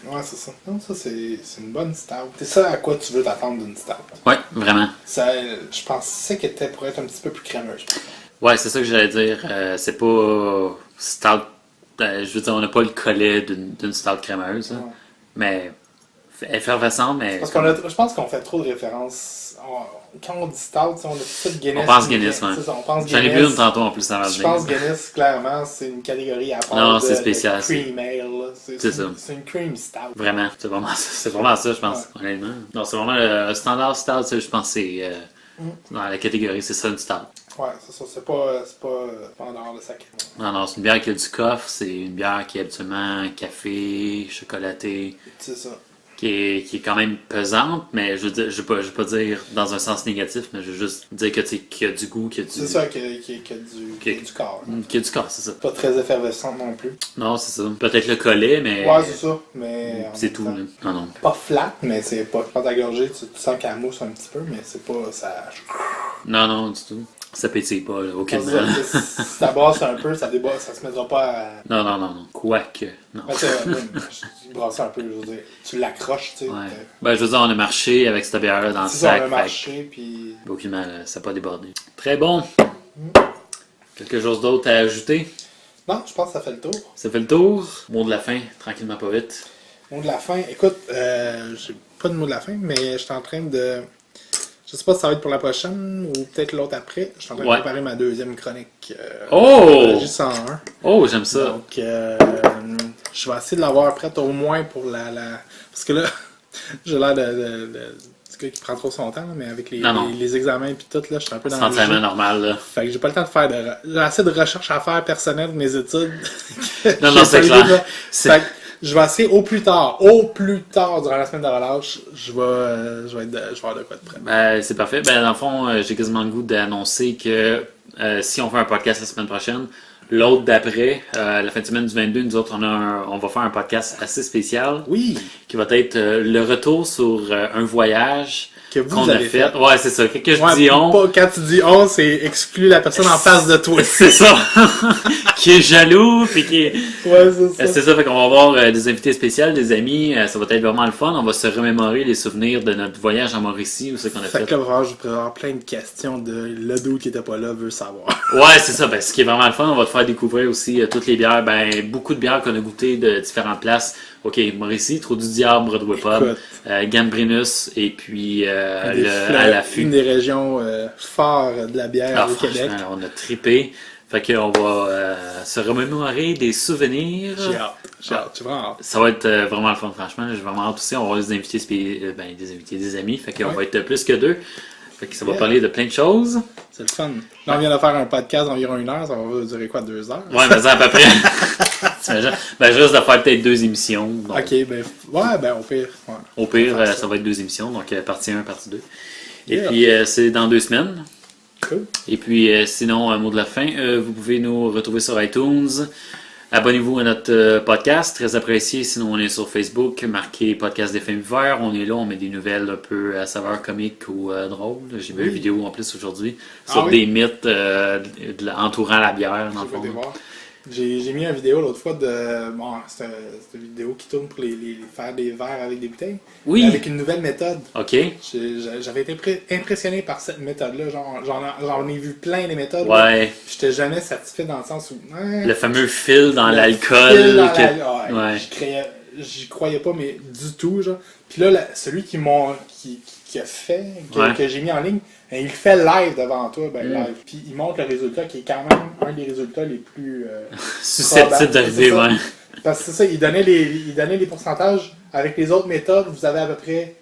Ouais, c'est ça. Non, ça, c'est une bonne stout. C'est ça à quoi tu veux t'attendre d'une stout. Ouais, vraiment. Ça, je pensais qu'elle était pour être un petit peu plus crémeuse. Ouais, c'est ça que j'allais dire. C'est pas stout. Je veux dire, on n'a pas le collet d'une stout crémeuse. Là. Ouais. Mais effervescente, mais. Parce je pense qu'on fait trop de références. Quand on dit stout, on a tout ça de Guinness. On pense Guinness, ouais. C'est ça, on pense J'en ai Guinness. bu une tantôt en plus dans la Je pense Guinness, clairement, c'est une catégorie à part. Non, de, c'est spécial, de cream ale. Là. C'est ça. C'est une cream stout. Vraiment, c'est vraiment ça, je pense, honnêtement. Non, c'est vraiment le standard stout, ça, je pense que c'est dans la catégorie, c'est ça une stout. Ouais, c'est ça. C'est pas en dehors de sacré. Non, c'est une bière qui a du coffre, c'est une bière qui est habituellement café, chocolaté, C'est ça. qui est quand même pesante, mais je veux pas dire dans un sens négatif, mais je veux juste dire que qu'il y a du goût, qu'il y a du. C'est ça qu'il y a du corps. Là. Qu'il y a du corps, c'est ça. Pas très effervescente non plus. Non, c'est ça. Peut-être le collet, mais. Ouais, c'est ça. Mais. en C'est même tout, temps, là. Non. Pas flat, mais c'est pas. Quand t'as gorgé, tu sens qu'elle mousse un petit peu, mais c'est pas. Ça. Non, non, du tout. Ça pétille pas, là, aucunement. Si ça brasse un peu, ça se mettra pas à... Non, non, non, non. Quoique, non. Ben, je dis brasser un peu, je veux dire. Tu l'accroches, tu sais. Ouais. Ben, je veux dire, on a marché avec cette bière-là dans le C'est ça, sac. on a marché, puis... Aucunement, là, ça n'a pas débordé. Très bon. Quelque chose d'autre à ajouter? Non, je pense que ça fait le tour. Ça fait le tour. Mot de la fin, tranquillement pas vite. Mot de la fin. Écoute, j'ai pas de mot de la fin, mais je suis en train de... Je sais pas si ça va être pour la prochaine ou peut-être l'autre après. Je suis en train de préparer ma deuxième chronique. J101. Oh, j'aime ça. Donc, je vais essayer de l'avoir prête au moins pour la... Parce que là, j'ai l'air de du gars qui prend trop son temps, là, mais avec les examens et tout, là, je suis un peu dans le Sentiment normal, là. Fait que j'ai pas le temps de faire j'ai assez de recherche à faire personnelle de mes études. Non, non, c'est clair. Fait que je vais essayer au plus tard durant la semaine de relâche, je vais avoir de quoi de près. Ben, c'est parfait. Ben, dans le fond, j'ai quasiment le goût d'annoncer que si on fait un podcast la semaine prochaine, l'autre d'après, la fin de semaine du 22, nous autres, on va faire un podcast assez spécial. Oui. Qui va être le retour sur un voyage que vous qu'on a avez fait. Ouais, c'est ça. Que je dis on. Pas, quand tu dis on, c'est exclu la personne en face de toi. C'est ça. Qui est jaloux, puis qui est... Ouais, c'est ça. C'est ça, fait qu'on va avoir des invités spéciaux, des amis. Ça va être vraiment le fun. On va se remémorer les souvenirs de notre voyage en Mauricie, ou ce qu'on a fait. Fait que là, je vais avoir plein de questions de le dude qui était pas là veut savoir. Ouais, c'est ça. Ben, ce qui est vraiment le fun, on va te faire découvrir aussi toutes les bières. Ben, beaucoup de bières qu'on a goûtées de différentes places. OK, Mauricie, Trou du Diable, Broadway Pub, Gambrinus, et puis à l'affût. Une des régions phares de la bière au Québec. On a trippé. Fait qu'on va se remémorer des souvenirs. J'ai hâte, j'ai vraiment hâte. Ça va être vraiment le fun, franchement. J'ai vraiment hâte aussi. On va avoir des invités, des amis. Fait qu'on va être plus que deux. Fait que ça va parler de plein de choses. C'est le fun. Là, on vient de faire un podcast d'environ 1 heure. Ça va durer quoi, 2 heures? Ouais, mais ça à peu près. Ben, juste de faire peut-être 2 émissions. Donc, ok, ben, au pire. Ouais. Au pire, ça va être 2 émissions. Donc, partie 1, partie 2. Et puis, c'est dans 2 semaines. Cool. Et puis, sinon, un mot de la fin, vous pouvez nous retrouver sur iTunes. Abonnez-vous à notre podcast, très apprécié. Sinon, on est sur Facebook, marqué Podcast des Films Verts. On est là, on met des nouvelles un peu à saveur comique ou drôle. J'ai vu une vidéo en plus aujourd'hui sur des mythes entourant la bière, dans le fond. J'ai mis une vidéo l'autre fois de... Bon, c'est une vidéo qui tourne pour les faire des verres avec des bouteilles. Oui. Avec une nouvelle méthode. OK. J'avais été impressionné par cette méthode-là. J'en ai vu plein des méthodes. Ouais. J'étais jamais satisfait dans le sens où... le fameux fil dans l'alcool. J'y croyais pas, mais du tout, genre. Puis là, celui qui a fait, que j'ai mis en ligne, il le fait live devant toi, live. Puis il montre le résultat qui est quand même un des résultats les plus susceptibles d'arriver, ouais. Parce que c'est ça, il donnait les pourcentages. Avec les autres méthodes, vous avez à peu près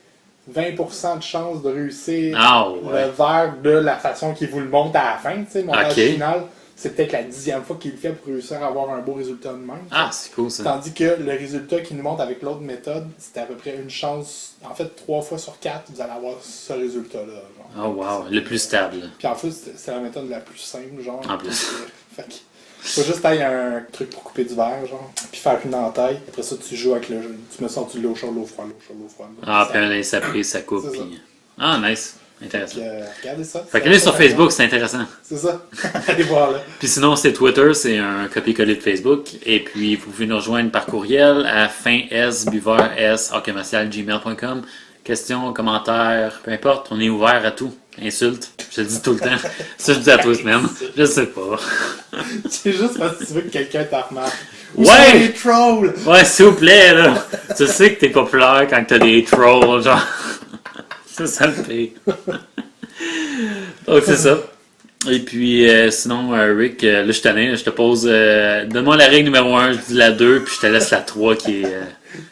20% de chance de réussir le verre de la façon qu'il vous le montre à la fin, tu sais, le montage final. C'est peut-être la 10e fois qu'il le fait pour réussir à avoir un beau résultat de même. Ah, c'est cool ça. Tandis que le résultat qu'il nous montre avec l'autre méthode, c'était à peu près une chance. En fait, 3 fois sur 4, vous allez avoir ce résultat-là. Oh wow, le plus stable. Puis en plus, c'est la méthode la plus simple, genre. En plus. Fait que, faut juste aller un truc pour couper du verre, genre. Puis faire une entaille. Après ça, tu joues avec le jeu. Tu me sors de l'eau chaude, l'eau froide, l'eau chaude, l'eau froide. Ah, puis un ça prise, ça coupe. Puis... Ah, nice. Intéressant. Regardez ça. Fait que là, sur Facebook, c'est intéressant. C'est ça. Allez voir là. Puis sinon, c'est Twitter, c'est un copier-coller de Facebook. Et puis, vous pouvez nous rejoindre par courriel à finsbuveurs@gmail.com. Questions, commentaires, peu importe, on est ouvert à tout. Insultes, je le dis tout le temps. Ça, je le dis à toi semaine. Je sais pas. C'est juste parce que tu veux que quelqu'un t'en remarque. Ouais! Les trolls! Ouais, s'il vous plaît, là. Tu sais que t'es populaire quand t'as des trolls, genre. C'est ça le pire. Donc, c'est ça. Et puis, sinon, Rick, là, je suis tanné, je te pose... donne-moi la règle numéro 1, je dis la 2, puis je te laisse la 3 qui est...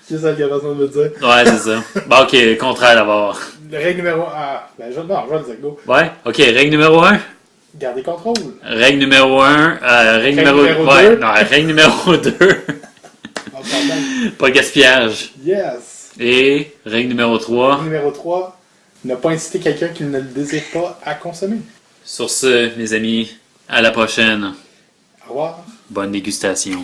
C'est ça qu'il y a besoin de me dire. Ouais, c'est ça. Bon, OK, contraire d'abord. Règle numéro 1... Ben, je vais le dire, go. Ouais, OK, règle numéro 1. Garder contrôle. Règle numéro 1. Règle numéro 2. Ouais, non, règle numéro 2. Pas gaspillage. Yes. Et règle numéro 3. Règle numéro 3. Ne pas inciter quelqu'un qui ne le désire pas à consommer. Sur ce, mes amis, à la prochaine. Au revoir. Bonne dégustation.